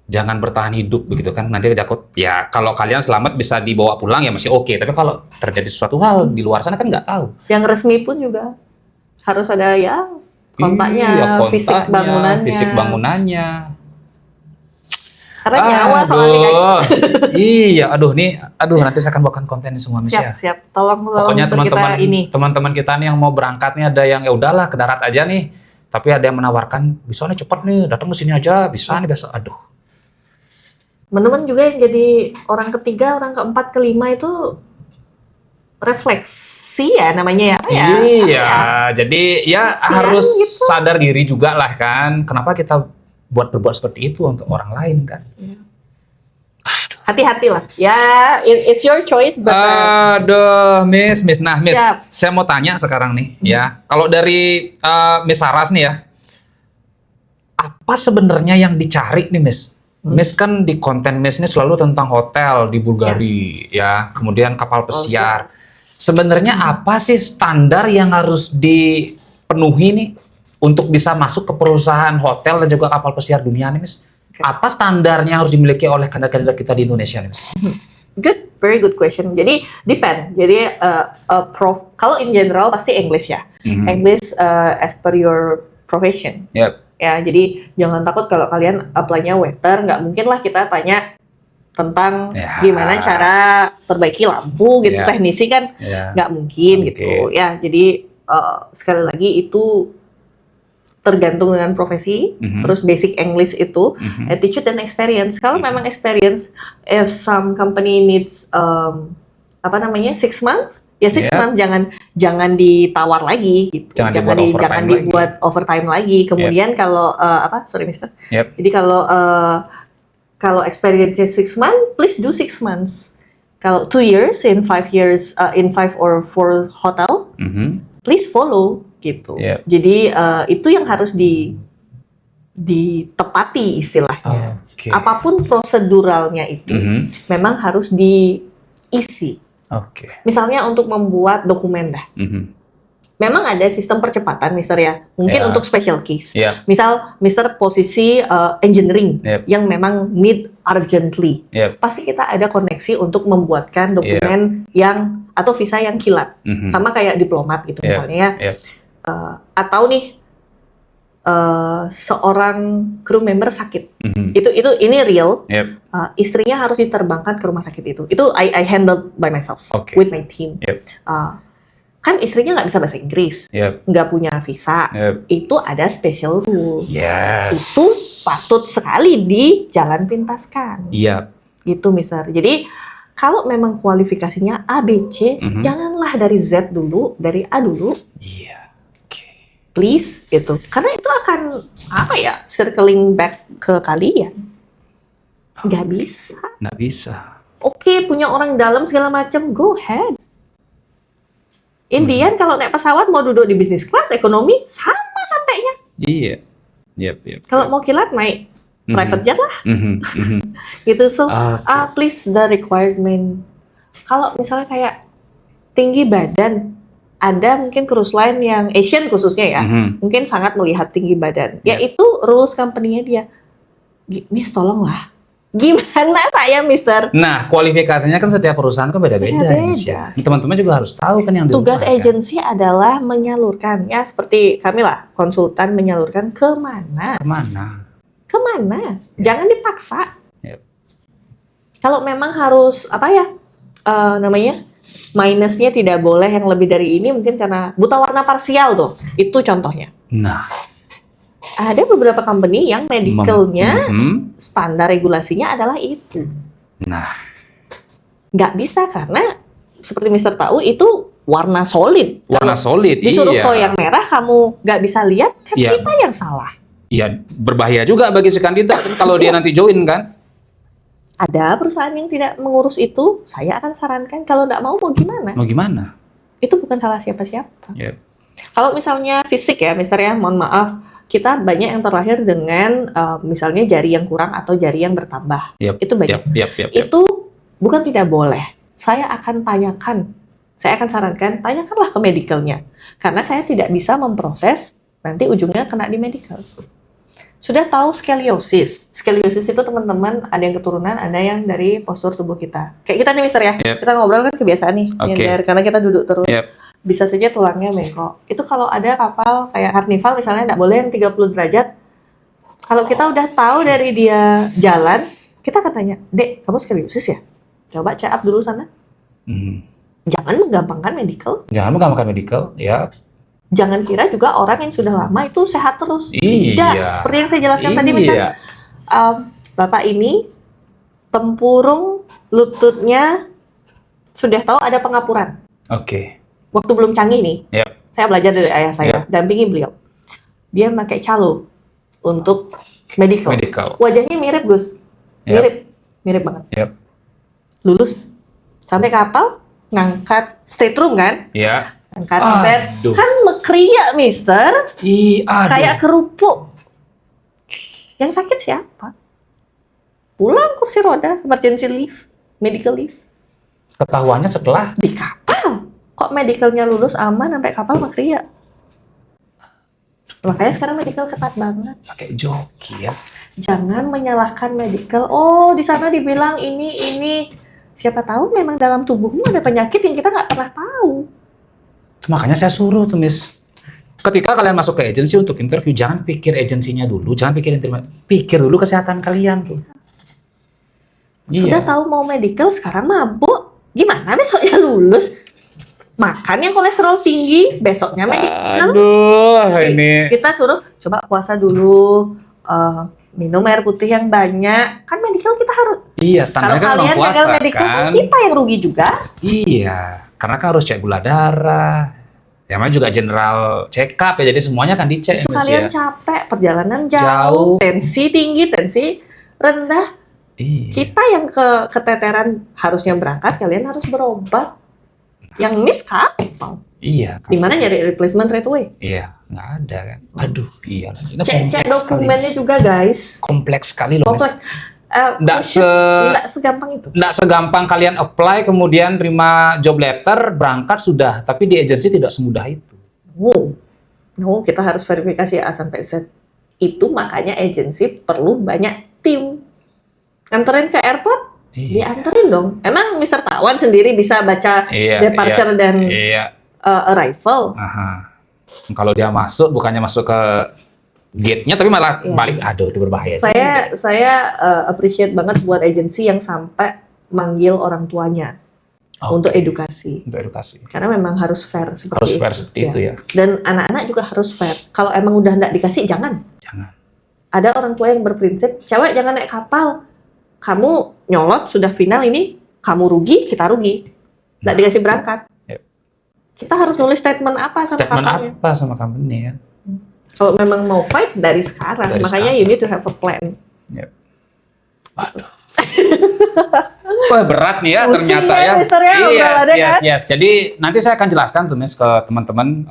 Jangan bertahan hidup begitu kan. Nanti takut ya kalau kalian selamat bisa dibawa pulang ya masih oke. Tapi kalau terjadi sesuatu hal di luar sana kan nggak tahu. Yang resmi pun juga harus ada ya kontaknya, Iya, fisik bangunannya. Fisik bangunannya. Karena nyawa soalnya guys. Iya, nanti saya akan buatkan konten ini semua, Miss ya. Siap. Tolong Pokoknya teman-teman kita nih yang mau berangkat nih, ada yang ya udahlah ke darat aja nih. Tapi ada yang menawarkan, bisa nih cepet nih, datang ke sini aja, bisa nih besok. Teman-teman juga yang jadi orang ketiga, orang keempat, kelima itu refleksi ya namanya ya. Iya, jadi ya harus gitu. Sadar diri juga lah kan. Kenapa kita berbuat seperti itu untuk orang lain kan? Hati-hati lah. Ya, it's your choice. But, Miss. Nah, Miss, saya mau tanya sekarang nih, ya. Kalau dari Miss Saras nih ya, apa sebenarnya yang dicari nih, Miss? Miss kan di konten Miss ini selalu tentang hotel di Bulgari, ya. Kemudian kapal pesiar. Sebenarnya apa sih standar yang harus dipenuhi nih untuk bisa masuk ke perusahaan hotel dan juga kapal pesiar dunia nih, Miss? Apa standarnya harus dimiliki oleh kandidat-kandidat kita di Indonesia nih, Miss? Very good question. Jadi depend. Jadi kalau in general pasti English ya. English as per your profession. Yep. Ya, jadi jangan takut kalau kalian apply-nya waiter, nggak mungkin lah kita tanya tentang gimana cara perbaiki lampu gitu, teknisi kan nggak mungkin gitu ya. Jadi sekali lagi itu tergantung dengan profesi, terus basic English itu, attitude dan experience. Kalau memang experience, if some company needs 6 months, ya 6 months jangan ditawar lagi gitu, jangan dibuat overtime lagi. Kemudian kalau Mister, jadi kalau experience 6 months, please do 6 months. Kalau 2 years, in 5 years, in 5 or 4 hotel, please follow gitu. Jadi itu yang harus ditepati istilahnya. Apapun proseduralnya itu memang harus diisi. Misalnya untuk membuat dokumen dah. Memang ada sistem percepatan, Mister ya. Mungkin untuk special case. Misal, Mister posisi engineering yang memang need urgently. Pasti kita ada koneksi untuk membuatkan dokumen yang atau visa yang kilat. Sama kayak diplomat gitu misalnya ya. Atau nih seorang crew member sakit. Ini real. Istrinya harus diterbangkan ke rumah sakit itu. Itu I handled by myself with my team. Kan istrinya nggak bisa bahasa Inggris, nggak punya visa, itu ada special rule. Itu patut sekali dijalan pintaskan. Gitu, Mister. Jadi kalau memang kualifikasinya A, B, C, janganlah dari Z dulu, dari A dulu. Please, gitu. Karena itu akan circling back ke kalian. Nggak bisa. Oke, punya orang dalam segala macam, go ahead. Indian kalau naik pesawat mau duduk di bisnis kelas, ekonomi sama sampainya. Kalau mau kilat naik private jet lah. Gitu. So please the requirement. Kalau misalnya kayak tinggi badan, ada mungkin cruise line yang Asian khususnya ya, mungkin sangat melihat tinggi badan. Ya itu rules company-nya dia. Miss tolonglah. Gimana saya, Mister? Nah, kualifikasinya kan setiap perusahaan kan beda-beda. Ya. Teman-teman juga harus tahu kan yang tugas agensi adalah menyalurkan. Ya, seperti kami lah, konsultan menyalurkan kemana. Jangan dipaksa. Kalau memang harus, minusnya tidak boleh yang lebih dari ini, mungkin karena buta warna parsial tuh. Itu contohnya. Ada beberapa company yang medicalnya standar regulasinya adalah itu. Nggak bisa karena seperti Mister tahu itu warna solid. Disuruh kok yang merah kamu nggak bisa lihat, kan kita yang salah. Iya, berbahaya juga bagi si kandidat kalau dia nanti join kan. Ada perusahaan yang tidak mengurus itu, saya akan sarankan kalau nggak mau gimana? Itu bukan salah siapa-siapa. Kalau misalnya fisik ya, Mister ya, mohon maaf, kita banyak yang terlahir dengan misalnya jari yang kurang atau jari yang bertambah. Itu banyak. Itu bukan tidak boleh. Saya akan sarankan, tanyakanlah ke medicalnya. Karena saya tidak bisa memproses, nanti ujungnya kena di medical. Sudah tahu scoliosis. Scoliosis itu teman-teman ada yang keturunan, ada yang dari postur tubuh kita. Kayak kita nih, Mister ya. Kita ngobrol kan kebiasaan nih, karena kita duduk terus. Bisa saja tulangnya bengkok. Itu kalau ada kapal kayak Carnival misalnya nggak boleh yang 30 derajat. Kalau kita udah tahu dari dia jalan, kita akan tanya, Dek, kamu skoliosis ya? Coba check up dulu sana. Jangan menggampangkan medical. Jangan menggampangkan medical, ya. Jangan kira juga orang yang sudah lama itu sehat terus. Iya. Tidak, seperti yang saya jelaskan tadi misalnya. Bapak ini tempurung lututnya sudah tahu ada pengapuran. Oke. Waktu belum canggih nih, saya belajar dari ayah saya, dampingi beliau. Dia pakai calo untuk medical. Wajahnya mirip, Gus. Mirip banget. Lulus sampai kapal, ngangkat stateroom kan? Iya. Angkat bed, kan mekria, mister. Kayak kerupuk. Yang sakit siapa? Pulang kursi roda, emergency leave, medical leave. Ketahuannya setelah? Di kapal. Kok medicalnya lulus aman sampai kapal mekria? Makanya sekarang medical ketat banget. Pakai joki ya. Jangan menyalahkan medical. Oh, di sana dibilang ini. Siapa tahu memang dalam tubuhmu ada penyakit yang kita nggak pernah tahu. Makanya saya suruh tuh, Miss. Ketika kalian masuk ke agensi untuk interview, jangan pikir agensinya dulu, jangan pikirin terima. Pikir dulu kesehatan kalian tuh. Sudah tahu mau medical, sekarang mabuk. Gimana besoknya lulus? Makan yang kolesterol tinggi, besoknya medical. Ini. Kita suruh coba puasa dulu, minum air putih yang banyak. Kan medical kita harus. Iya, standarnya kan kalian puasa, gagal medical kan kita yang rugi juga. Iya, karena kan harus cek gula darah. Ya, namanya juga general check up ya, jadi semuanya kan dicek. Kalian capek, perjalanan jauh, tensi tinggi, tensi rendah. Kita yang keteteran harusnya berangkat, kalian harus berobat. Yang miss kapal. Iya. Gimana nyari replacement right away? Iya, nggak ada kan. Aduh, iya. Cek dokumennya juga, guys. Kompleks sekali loh, Miss. Nggak segampang itu. Nggak segampang kalian apply, kemudian terima job letter, berangkat sudah. Tapi di agensi tidak semudah itu. No, kita harus verifikasi A sampai Z. Itu makanya agensi perlu banyak tim. Nganterin ke airport, dianterin dong. Emang Mr. Tawan sendiri bisa baca departure dan arrival? Kalau dia masuk, bukannya masuk ke gate-nya, tapi malah balik. Aduh, itu berbahaya. Saya appreciate banget buat agensi yang sampai manggil orang tuanya untuk edukasi. Karena memang harus fair seperti itu ya. Dan anak-anak juga harus fair. Kalau emang udah nggak dikasih, jangan. Ada orang tua yang berprinsip, cewek jangan naik kapal. Kamu nyolot sudah final ini, kamu rugi, kita rugi. Nggak dikasih berangkat. Kita harus nulis statement apa sama company ya. Kalau memang mau fight dari sekarang, makanya you need to have a plan. Wah, berat nih ya ternyata ya. Yes. Jadi nanti saya akan jelaskan tuh, Miss, ke teman-teman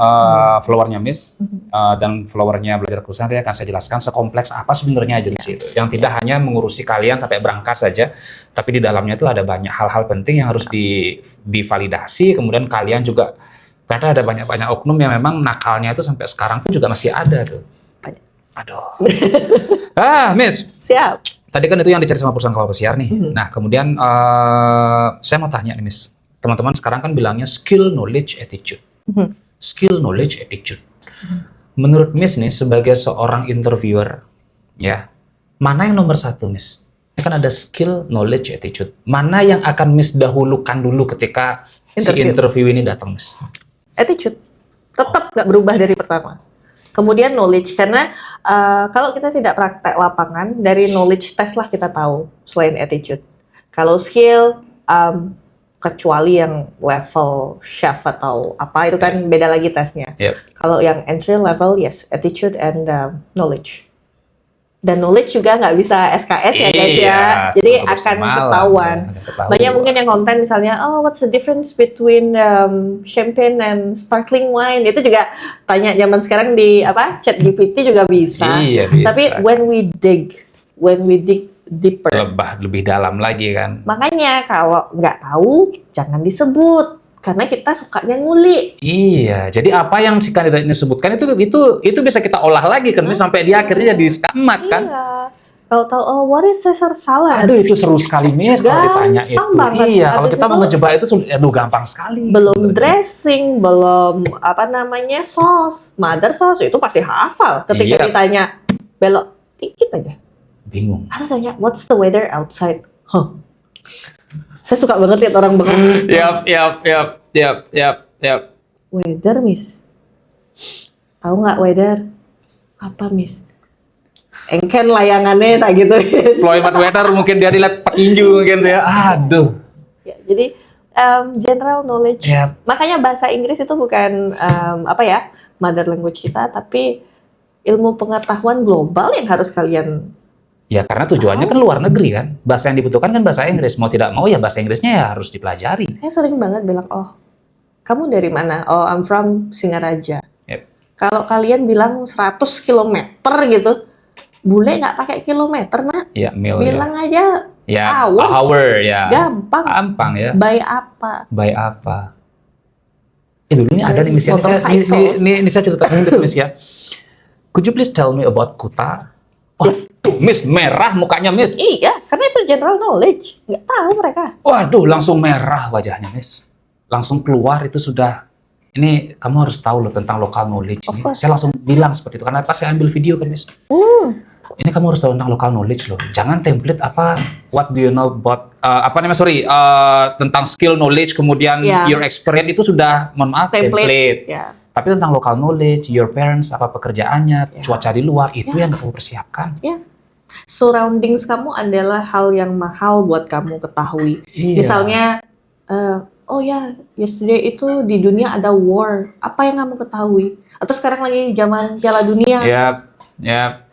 followernya Miss dan followernya Belajar Kursus. Nanti akan saya jelaskan sekompleks apa sebenarnya agensi itu. Yang tidak hanya mengurusi kalian sampai berangkat saja, tapi di dalamnya itu ada banyak hal-hal penting yang harus divalidasi. Kemudian kalian juga ternyata ada banyak oknum yang memang nakalnya itu sampai sekarang pun juga masih ada tuh. Aduh. Miss. Siap. Tadi kan itu yang dicari sama perusahaan kapal pesiar nih. Nah, kemudian saya mau tanya nih, Miss. Teman-teman sekarang kan bilangnya skill, knowledge, attitude. Skill, knowledge, attitude. Menurut Miss nih, sebagai seorang interviewer, ya, mana yang nomor satu, Miss? Ini kan ada skill, knowledge, attitude. Mana yang akan Miss dahulukan dulu ketika si interview ini datang, Miss? Attitude. Tetap nggak berubah dari pertama. Kemudian knowledge, karena kalau kita tidak praktek lapangan, dari knowledge test lah kita tahu, selain attitude. Kalau skill, kecuali yang level chef atau apa, itu kan beda lagi tesnya. Kalau yang entry level, yes, attitude and knowledge. Dan knowledge juga nggak bisa SKS ya guys ya, jadi akan ketahuan. Banyak mungkin yang konten misalnya, what's the difference between champagne and sparkling wine? Itu juga tanya zaman sekarang di ChatGPT juga bisa. Bisa. Tapi when we dig deeper, lebih dalam lagi kan. Makanya kalau nggak tahu jangan disebut. Karena kita sukanya ngulik. Iya, jadi apa yang si kandidat ini sebutkan itu bisa kita olah lagi kan, sampai dia akhirnya jadi skamat kan. Iya. Kalau tahu what is Caesar salad? Aduh, itu seru sekali, Miss, kalau ditanya itu. Banget. Iya, kalau kita mau ngejebak itu gampang sekali. Belum sebenernya. Dressing, belum sauce, mother sauce itu pasti hafal. Ketika ditanya belok dikit aja. Bingung. Atau tanya, what's the weather outside? Huh. Saya suka banget lihat orang bengong. Yap. Weather, Miss. Tahu nggak weather? Apa, Miss? Engken layangannya tak gitu. Floyd Weather mungkin dia dilihat petinju mungkin tuh ya. Aduh. Ya, jadi general knowledge. Yep. Makanya bahasa Inggris itu bukan mother language kita, tapi ilmu pengetahuan global yang harus kalian. Ya karena tujuannya kan luar negeri kan. Bahasa yang dibutuhkan kan bahasa Inggris. Mau tidak mau ya bahasa Inggrisnya ya harus dipelajari. Saya sering banget bilang, oh kamu dari mana? Oh I'm from Singaraja. Yep. Kalau kalian bilang 100 km gitu, bule nggak pakai kilometer nak. Ya, mil, bilang ya. aja Ya, hours. hour ya. Gampang ya. By apa? By apa? Dulu ini ada nih Miss ya. Ini saya cerita sedikit Miss ya. Could you please tell me about Kuta? Yes. Tuh, Miss merah mukanya Miss. Iya, karena itu general knowledge. Nggak tahu mereka. Waduh, langsung merah wajahnya Miss. Langsung keluar itu sudah. Ini kamu harus tahu loh tentang local knowledge. Saya langsung bilang seperti itu karena pas saya ambil video kan Miss. Ini kamu harus tahu tentang local knowledge loh. Jangan template apa what do you know about tentang skill knowledge kemudian your experience itu sudah mohon maaf template. Yeah. Tapi tentang local knowledge, your parents apa pekerjaannya, cuaca di luar itu yang kamu persiapkan. Surroundings kamu adalah hal yang mahal buat kamu ketahui. Iya. Misalnya yesterday itu di dunia ada war. Apa yang kamu ketahui? Atau sekarang lagi zaman Piala Dunia. Yap.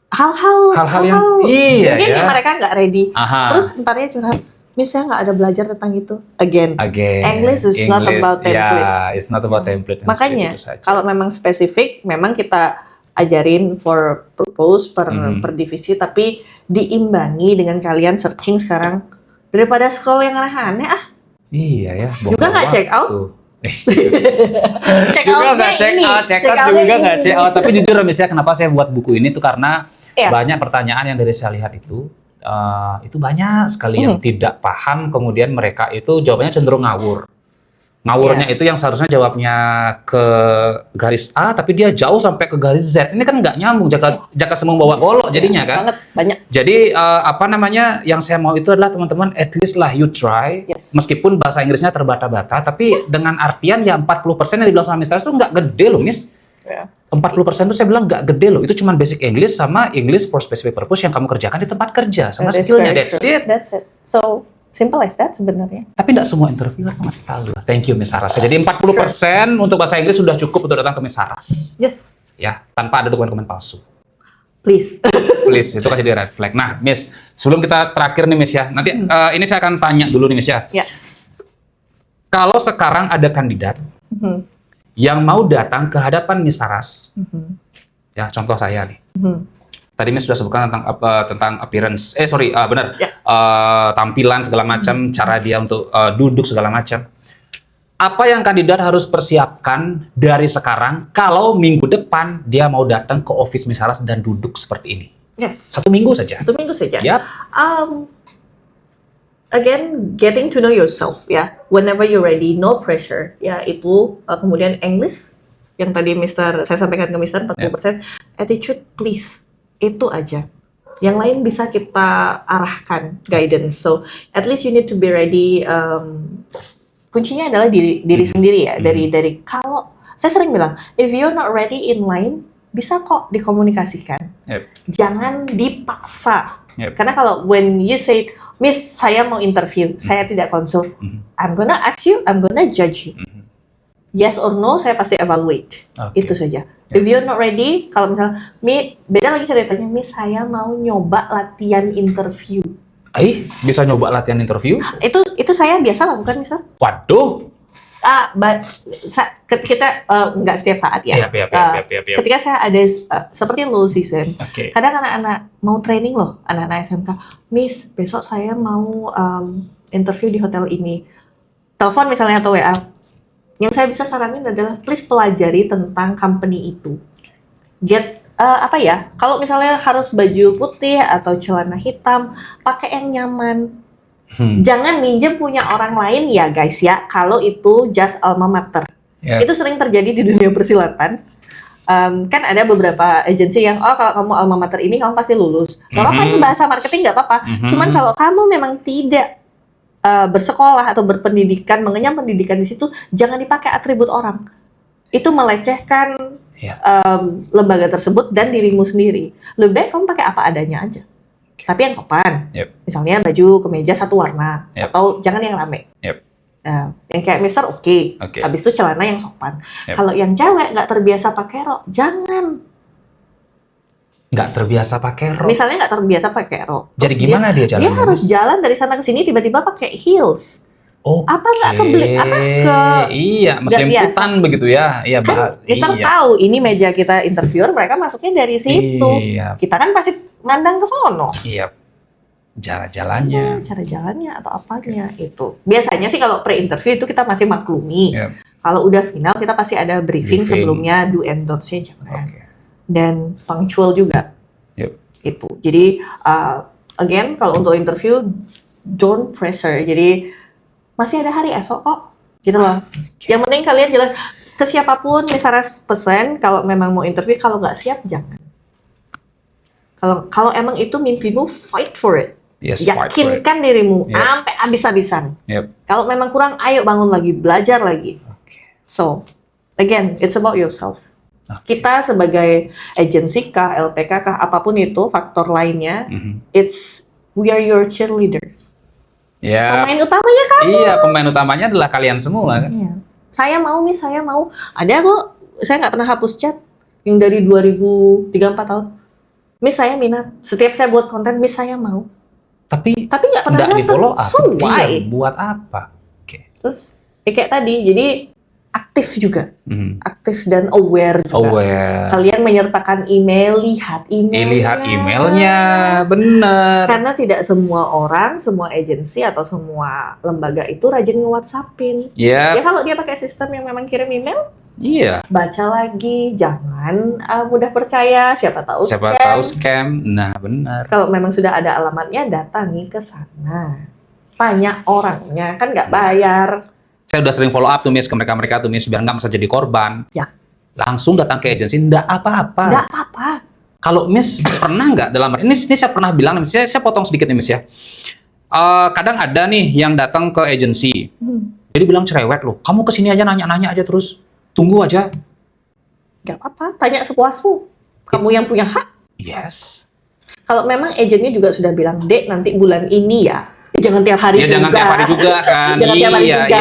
Hal-hal yang mungkin mereka nggak ready. Terus entarnya curhat, Miss saya nggak ada belajar tentang itu. Again. English is not about template. Yeah, it's not about template. Makanya kalau memang spesifik, memang kita ajarin for purpose per divisi, tapi diimbangi dengan kalian searching sekarang daripada scroll yang aneh-aneh. Iya ya. Juga nggak check out. Check out juga nggak check out. Tapi jujur misalnya kenapa saya buat buku ini tuh karena banyak pertanyaan yang dari saya lihat itu banyak sekali yang tidak paham, kemudian mereka itu jawabannya cenderung ngawur. Ngawurnya itu yang seharusnya jawabnya ke garis A, tapi dia jauh sampai ke garis Z. Ini kan nggak nyambung, jaka semua bawa golok jadinya kan. Banyak. Jadi yang saya mau itu adalah teman-teman at least lah you try, meskipun bahasa Inggrisnya terbata-bata, tapi dengan artian ya 40% yang dibilang sama Miss Taras itu nggak gede loh Miss. 40% itu saya bilang nggak gede loh, itu cuma basic English sama English for specific purpose yang kamu kerjakan di tempat kerja sama skillnya, that's it. So simple as that sebenarnya. Tapi tidak semua interviewer ngasih tahu. Thank you Miss Saras. Jadi 40% untuk bahasa Inggris sudah cukup untuk datang ke Miss Saras. Yes. Ya, tanpa ada dokumen-dokumen palsu. Please. Please, itu kan jadi red flag. Nah, Miss, sebelum kita terakhir nih Miss ya, nanti ini saya akan tanya dulu nih Miss ya. Kalau sekarang ada kandidat yang mau datang ke hadapan Miss Saras, ya contoh saya nih. Tadi Miss sudah sebutkan tentang appearance, tampilan segala macam, cara dia untuk duduk segala macam. Apa yang kandidat harus persiapkan dari sekarang kalau minggu depan dia mau datang ke office Miss Saras dan duduk seperti ini? Yes. 1 minggu saja. 1 minggu saja. Yep. Again, getting to know yourself, ya. Whenever you're ready, no pressure. Ya, itu kemudian English yang tadi saya sampaikan ke Mister 40%. Attitude, please. Itu aja. Yang lain bisa kita arahkan, guidance. So, at least you need to be ready. Kuncinya adalah diri sendiri ya. Dari kalau saya sering bilang, if you're not ready in line, bisa kok dikomunikasikan. Jangan dipaksa. Karena kalau when you say, Miss, saya mau interview, saya tidak konsul, I'm gonna ask you, I'm gonna judge you. Yes or no, saya pasti evaluate. Itu saja. If you're not ready, kalau misalnya, beda lagi ceritanya, Miss, saya mau nyoba latihan interview. Bisa nyoba latihan interview? Itu saya biasa lakukan, misal. Waduh. Kita nggak setiap saat ya. Ketika saya ada seperti low season, kadang anak-anak mau training loh, anak-anak SMK, Miss, besok saya mau interview di hotel ini. Telepon misalnya atau WA. Yang saya bisa saranin adalah please pelajari tentang company itu. Kalau misalnya harus baju putih atau celana hitam, pakai yang nyaman. Jangan minjem punya orang lain ya guys ya, kalau itu just alma mater. Itu sering terjadi di dunia persilatan. kan ada beberapa agensi yang kalau kamu alma mater ini kamu pasti lulus. Gak apa-apa itu bahasa marketing gak apa-apa. Cuman kalau kamu memang tidak bersekolah atau berpendidikan, mengenyam pendidikan di situ, jangan dipakai atribut orang. Itu melecehkan lembaga tersebut dan dirimu sendiri. Lebih baik kamu pakai apa adanya aja. Tapi yang sopan. Misalnya baju kemeja satu warna atau jangan yang rame. Yang kayak Mister oke. Habis itu celana yang sopan. Kalau yang cewek nggak terbiasa pakai rok, jangan. Nggak terbiasa pakai rok. Misalnya nggak terbiasa pakai rok. Jadi gimana dia jalan? Dia harus jalan dari sana ke sini tiba-tiba pakai heels. Apa nggak kebelik? Apa ke? Iya, meselimputan begitu ya. Iya, kan, Mister tahu ini meja kita interviewer, mereka masuknya dari situ. Kita kan pasti mandang ke sono. Iya. Cara-jalannya. Cara-jalannya atau apanya itu. Biasanya sih kalau pre-interview itu kita masih maklumi. Kalau udah final kita pasti ada briefing. Sebelumnya do and don't-nya jangan. Dan punctual juga. Itu. Jadi again kalau untuk interview don't pressure. Jadi masih ada hari esok kok. Gitu loh. Yang penting kalian jelas ke siapapun misalnya pesan kalau memang mau interview, kalau nggak siap jangan. Kalau emang itu mimpimu, fight for it. Yakinkan dirimu sampai habis-habisan. Kalau memang kurang, ayo bangun lagi, belajar lagi. So, again, it's about yourself. Kita sebagai agensi kah, LPK kah, apapun itu faktor lainnya, we are your cheerleaders. Pemain utamanya kamu. Iya, pemain utamanya adalah kalian semua kan. Saya mau, Miss, saya mau. Ada kok, saya nggak pernah hapus chat yang dari 2003-4 tahun. Miss, saya minat. Setiap saya buat konten, Miss, saya mau. Tapi nggak pernah di follow up. So why? Buat apa? Terus kayak tadi, jadi aktif juga, aktif dan aware juga. Kalian menyertakan email, lihat emailnya, bener. Karena tidak semua orang, semua agensi atau semua lembaga itu rajin nge-WhatsAppin. Ya kalau dia pakai sistem yang memang kirim email, baca lagi, jangan mudah percaya. Siapa tahu scam. Nah, benar. Kalau memang sudah ada alamatnya, datangi ke sana. Tanya orangnya, kan nggak bayar. Saya udah sering follow up tuh Miss ke mereka tuh Miss biar nggak bisa jadi korban. Langsung datang ke agensi, nggak apa-apa. Kalau Miss pernah nggak ini saya pernah bilang, Miss, saya potong sedikit nih Miss ya. Kadang ada nih yang datang ke agensi, jadi bilang cerewet loh, kamu kesini aja nanya-nanya aja terus, tunggu aja. Nggak apa-apa, tanya sepuasmu. Kamu yang punya hak. Kalau memang agennya juga sudah bilang, Dek nanti bulan ini ya. Jangan tiap hari juga. Jangan tiap hari juga kan. Jangan tiap hari juga.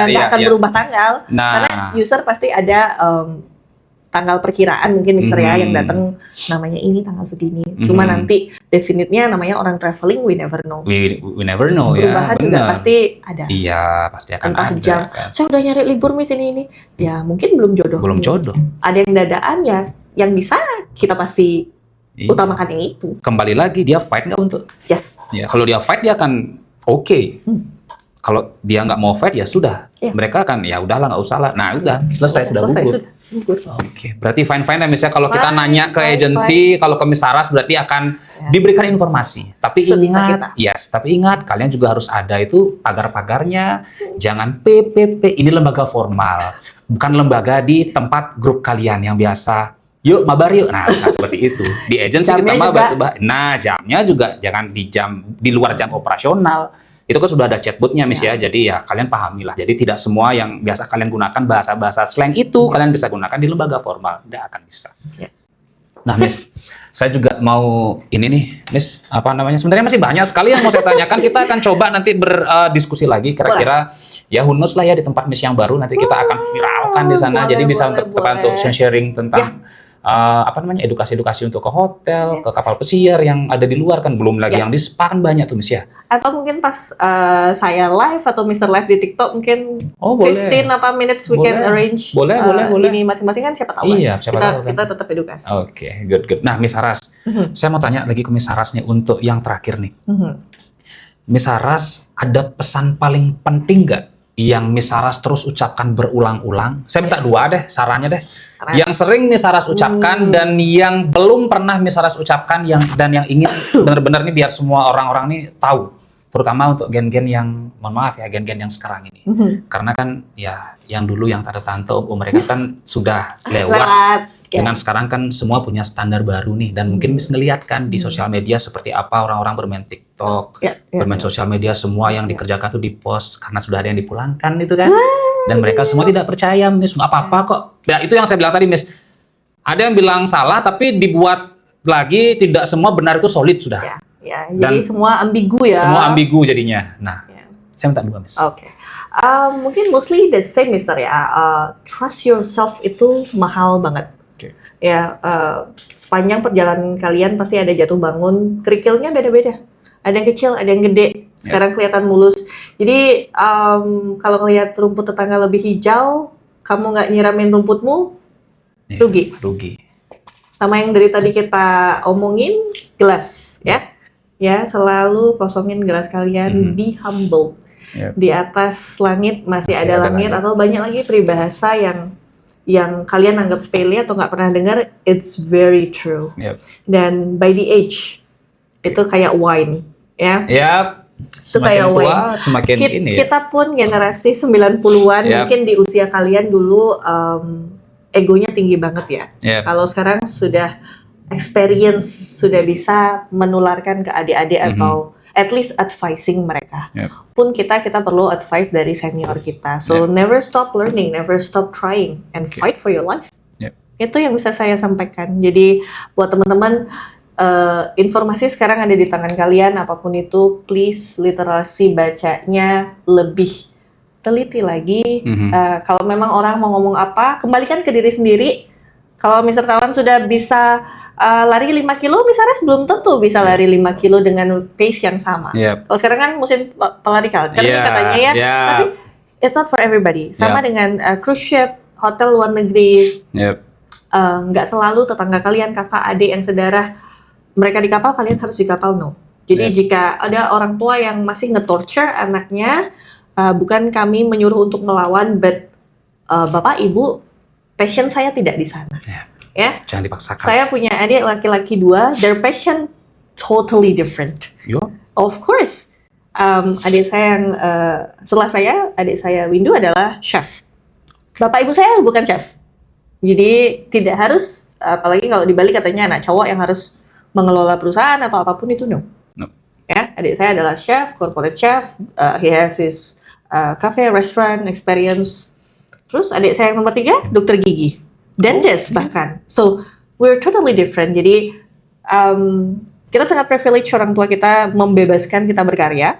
Nggak akan berubah tanggal. Karena user pasti ada tanggal perkiraan mungkin Mister ya yang datang namanya ini tanggal segini. Cuma nanti definitnya namanya orang traveling, we never know. We never know. Perubahan juga pasti ada. Pasti akan entah ada. Jam. Kan. Saya udah nyari libur Miss ini. Ya mungkin belum jodoh. Ada yang dadaan ya, yang bisa kita pasti utamakan yang itu. Kembali lagi dia fight nggak untuk? Kalau dia fight dia akan oke. Kalau dia nggak mau fight ya sudah. Mereka akan ya udahlah nggak usah lah. Nah udah selesai sudah gugur. Berarti fine ya misalnya kalau kita nanya ke agensi, kalau ke Miss Saras berarti akan diberikan informasi. Tapi ingat kalian juga harus ada itu pagar-pagarnya. Jangan PPP. Ini lembaga formal, bukan lembaga di tempat grup kalian yang biasa. Yuk mabar yuk. Nah seperti itu. Di agensi kita mabar. Nah jamnya juga jangan di luar jam operasional. Itu kan sudah ada chatbotnya Miss ya. Jadi ya kalian pahami lah. Jadi tidak semua yang biasa kalian gunakan bahasa-bahasa slang itu kalian bisa gunakan di lembaga formal. Tidak akan bisa. Nah Miss, saya juga mau ini nih Miss, apa namanya? Sebenarnya masih banyak sekali yang mau saya tanyakan. Kita akan coba nanti berdiskusi lagi. Kira-kira ya who knows lah ya di tempat Miss yang baru nanti kita akan viralkan di sana. Jadi bisa untuk sharing tentang edukasi-edukasi untuk ke hotel, ke kapal pesiar yang ada di luar kan, belum lagi yang di spa kan banyak tuh Miss ya. Atau mungkin pas saya live atau Mister live di TikTok mungkin 15 minutes we can arrange. Boleh. Ini masing-masing kan siapa tahu kita tetap edukasi. Good. Nah Miss Saras, saya mau tanya lagi ke Miss Saras nih untuk yang terakhir nih. Miss Saras ada pesan paling penting nggak yang Miss Saras terus ucapkan berulang-ulang? Saya minta dua deh, sarannya deh. Yang sering Miss Saras ucapkan dan yang belum pernah Miss Saras ucapkan dan yang ingin benar-benar nih biar semua orang-orang nih tahu. Terutama untuk gen-gen yang, mohon maaf ya, gen-gen yang sekarang ini. Karena kan ya yang dulu yang tante-tante, mereka kan sudah lewat. Dengan sekarang kan semua punya standar baru nih, dan mungkin Miss ngeliat kan di sosial media seperti apa orang-orang bermain TikTok, bermain sosial media, semua yang dikerjakan tuh di post karena sudah ada yang dipulangkan gitu kan. Dan mereka semua tidak percaya, Miss, nggak apa-apa kok. Ya itu yang saya bilang tadi, Miss. Ada yang bilang salah tapi dibuat lagi, tidak semua benar itu solid sudah. Jadi dan semua ambigu ya. Semua ambigu jadinya. Nah, saya minta dua, Miss. Oke. Mungkin mostly the same, Mister ya. Trust yourself itu mahal banget. Ya, sepanjang perjalanan kalian pasti ada jatuh bangun, kerikilnya beda-beda. Ada yang kecil, ada yang gede. Sekarang kelihatan mulus. Jadi kalau ngelihat rumput tetangga lebih hijau, kamu nggak nyiramin rumputmu, rugi. Sama yang dari tadi kita omongin, gelas, ya selalu kosongin gelas kalian. Be humble. Di atas langit masih ada langit, atau banyak lagi peribahasa yang kalian anggap sepele atau nggak pernah dengar, it's very true. Dan by the age, itu kayak wine, ya. Itu kayak tua, wine. Semakin kita pun generasi 90-an, mungkin di usia kalian dulu egonya tinggi banget ya. Kalau sekarang sudah experience, sudah bisa menularkan ke adik-adik atau at least advising mereka. Pun kita perlu advice dari senior kita. So never stop learning, never stop trying, and fight for your life. Itu yang bisa saya sampaikan. Jadi buat teman-teman, informasi sekarang ada di tangan kalian. Apapun itu, please literasi bacanya lebih teliti lagi. Kalau memang orang mau ngomong apa, kembalikan ke diri sendiri. Kalau Mr. Tawan sudah bisa lari 5 kilo, Misaras belum tentu bisa lari 5 kilo dengan pace yang sama. Kalau sekarang kan musim pelari culture nih katanya ya, tapi it's not for everybody. Sama dengan cruise ship, hotel luar negeri, nggak selalu tetangga kalian, kakak, adik, yang sedarah, mereka di kapal, kalian harus di kapal, no. Jadi jika ada orang tua yang masih nge-torture anaknya, bukan kami menyuruh untuk melawan, but bapak, ibu, passion saya tidak di sana. Ya. Jangan dipaksakan. Saya punya adik laki-laki 2, their passion totally different. Of course. Adik saya yang setelah saya, adik saya Windu adalah chef. Bapak ibu saya bukan chef. Jadi tidak harus, apalagi kalau di Bali katanya anak cowok yang harus mengelola perusahaan atau apapun itu, no. Ya, adik saya adalah chef, corporate chef. He has his cafe, restaurant experience. Terus adik saya yang nomor 3, dokter gigi, dentist bahkan. So we're totally different. Jadi kita sangat privilege orang tua kita membebaskan kita berkarya.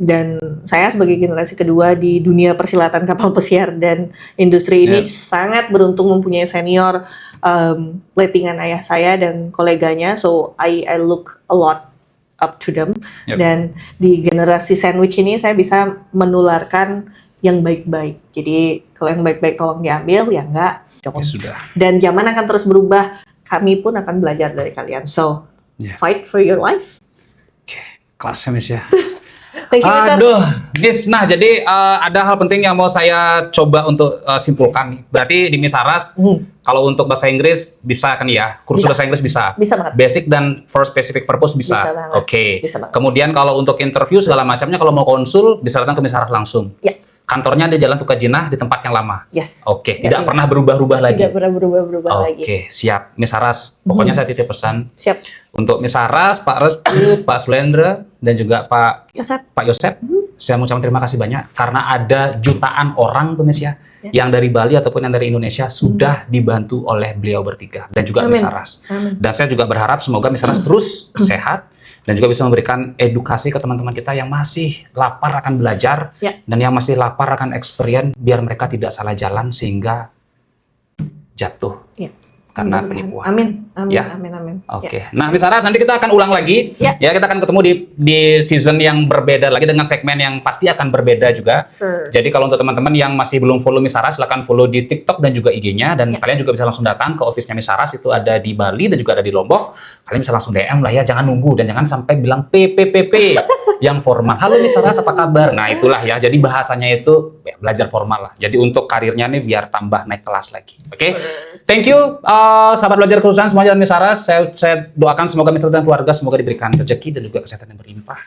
Dan saya sebagai generasi kedua di dunia persilatan kapal pesiar dan industri ini sangat beruntung mempunyai senior lettingan ayah saya dan koleganya. So I look a lot up to them. Dan di generasi sandwich ini saya bisa menularkan yang baik-baik. Jadi kalau yang baik-baik tolong diambil, ya enggak, jangan. Sudah. Dan zaman akan terus berubah. Kami pun akan belajar dari kalian. So, fight for your life. Kelasnya, Miss ya. Thank you, Mister. Aduh, Miss. Nah, jadi ada hal penting yang mau saya coba untuk simpulkan. Berarti di Misaras, kalau untuk bahasa Inggris bisa kan ya? Kursus bahasa Inggris bisa? Bisa banget. Basic dan for specific purpose bisa? Bisa banget. Bisa banget. Kemudian kalau untuk interview segala macamnya, kalau mau konsul, bisa datang ke Misaras langsung? Kantornya di Jalan Tukajinah di tempat yang lama? Tidak pernah berubah-ubah lagi? Tidak pernah berubah-ubah lagi. Siap. Miss Saras, pokoknya saya titip pesan. Siap. Untuk Miss Saras, Pak Restu, Pak Sulendra, dan juga Pak Yosep. Saya mau ucapkan terima kasih banyak, karena ada jutaan orang tuh, Miss ya, yang dari Bali ataupun yang dari Indonesia sudah dibantu oleh beliau bertiga, dan juga Miss Saras. Dan saya juga berharap semoga Miss Saras terus sehat, dan juga bisa memberikan edukasi ke teman-teman kita yang masih lapar akan belajar, dan yang masih lapar akan experience, biar mereka tidak salah jalan sehingga jatuh karena penipuan. Amin. Nah, Miss Saras, nanti kita akan ulang lagi. Ya, kita akan ketemu di season yang berbeda lagi dengan segmen yang pasti akan berbeda juga. Jadi kalau untuk teman-teman yang masih belum follow Miss Saras, silakan follow di TikTok dan juga IG-nya, dan kalian juga bisa langsung datang ke office-nya Miss Saras, itu ada di Bali dan juga ada di Lombok. Kalian bisa langsung DM lah ya, jangan nunggu dan jangan sampai bilang PPPP yang formal. Halo Miss Saras, apa kabar? Nah, itulah ya. Jadi bahasanya itu belajar formal lah. Jadi untuk karirnya nih biar tambah naik kelas lagi. Oke. Thank you sahabat belajar kerusuhan semuanya dan Miss Saras. Saya doakan semoga Miss dan keluarga semoga diberikan rezeki dan juga kesehatan yang berlimpah.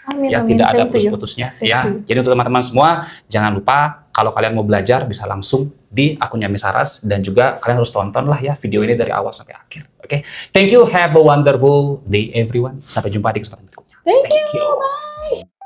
Tidak ada putus-putusnya ya. Jadi untuk teman-teman semua, jangan lupa kalau kalian mau belajar bisa langsung di akunnya Miss Saras, dan juga kalian harus tonton lah ya video ini dari awal sampai akhir. Oke, thank you, have a wonderful day everyone. Sampai jumpa di kesempatan berikutnya. Thank you. Bye.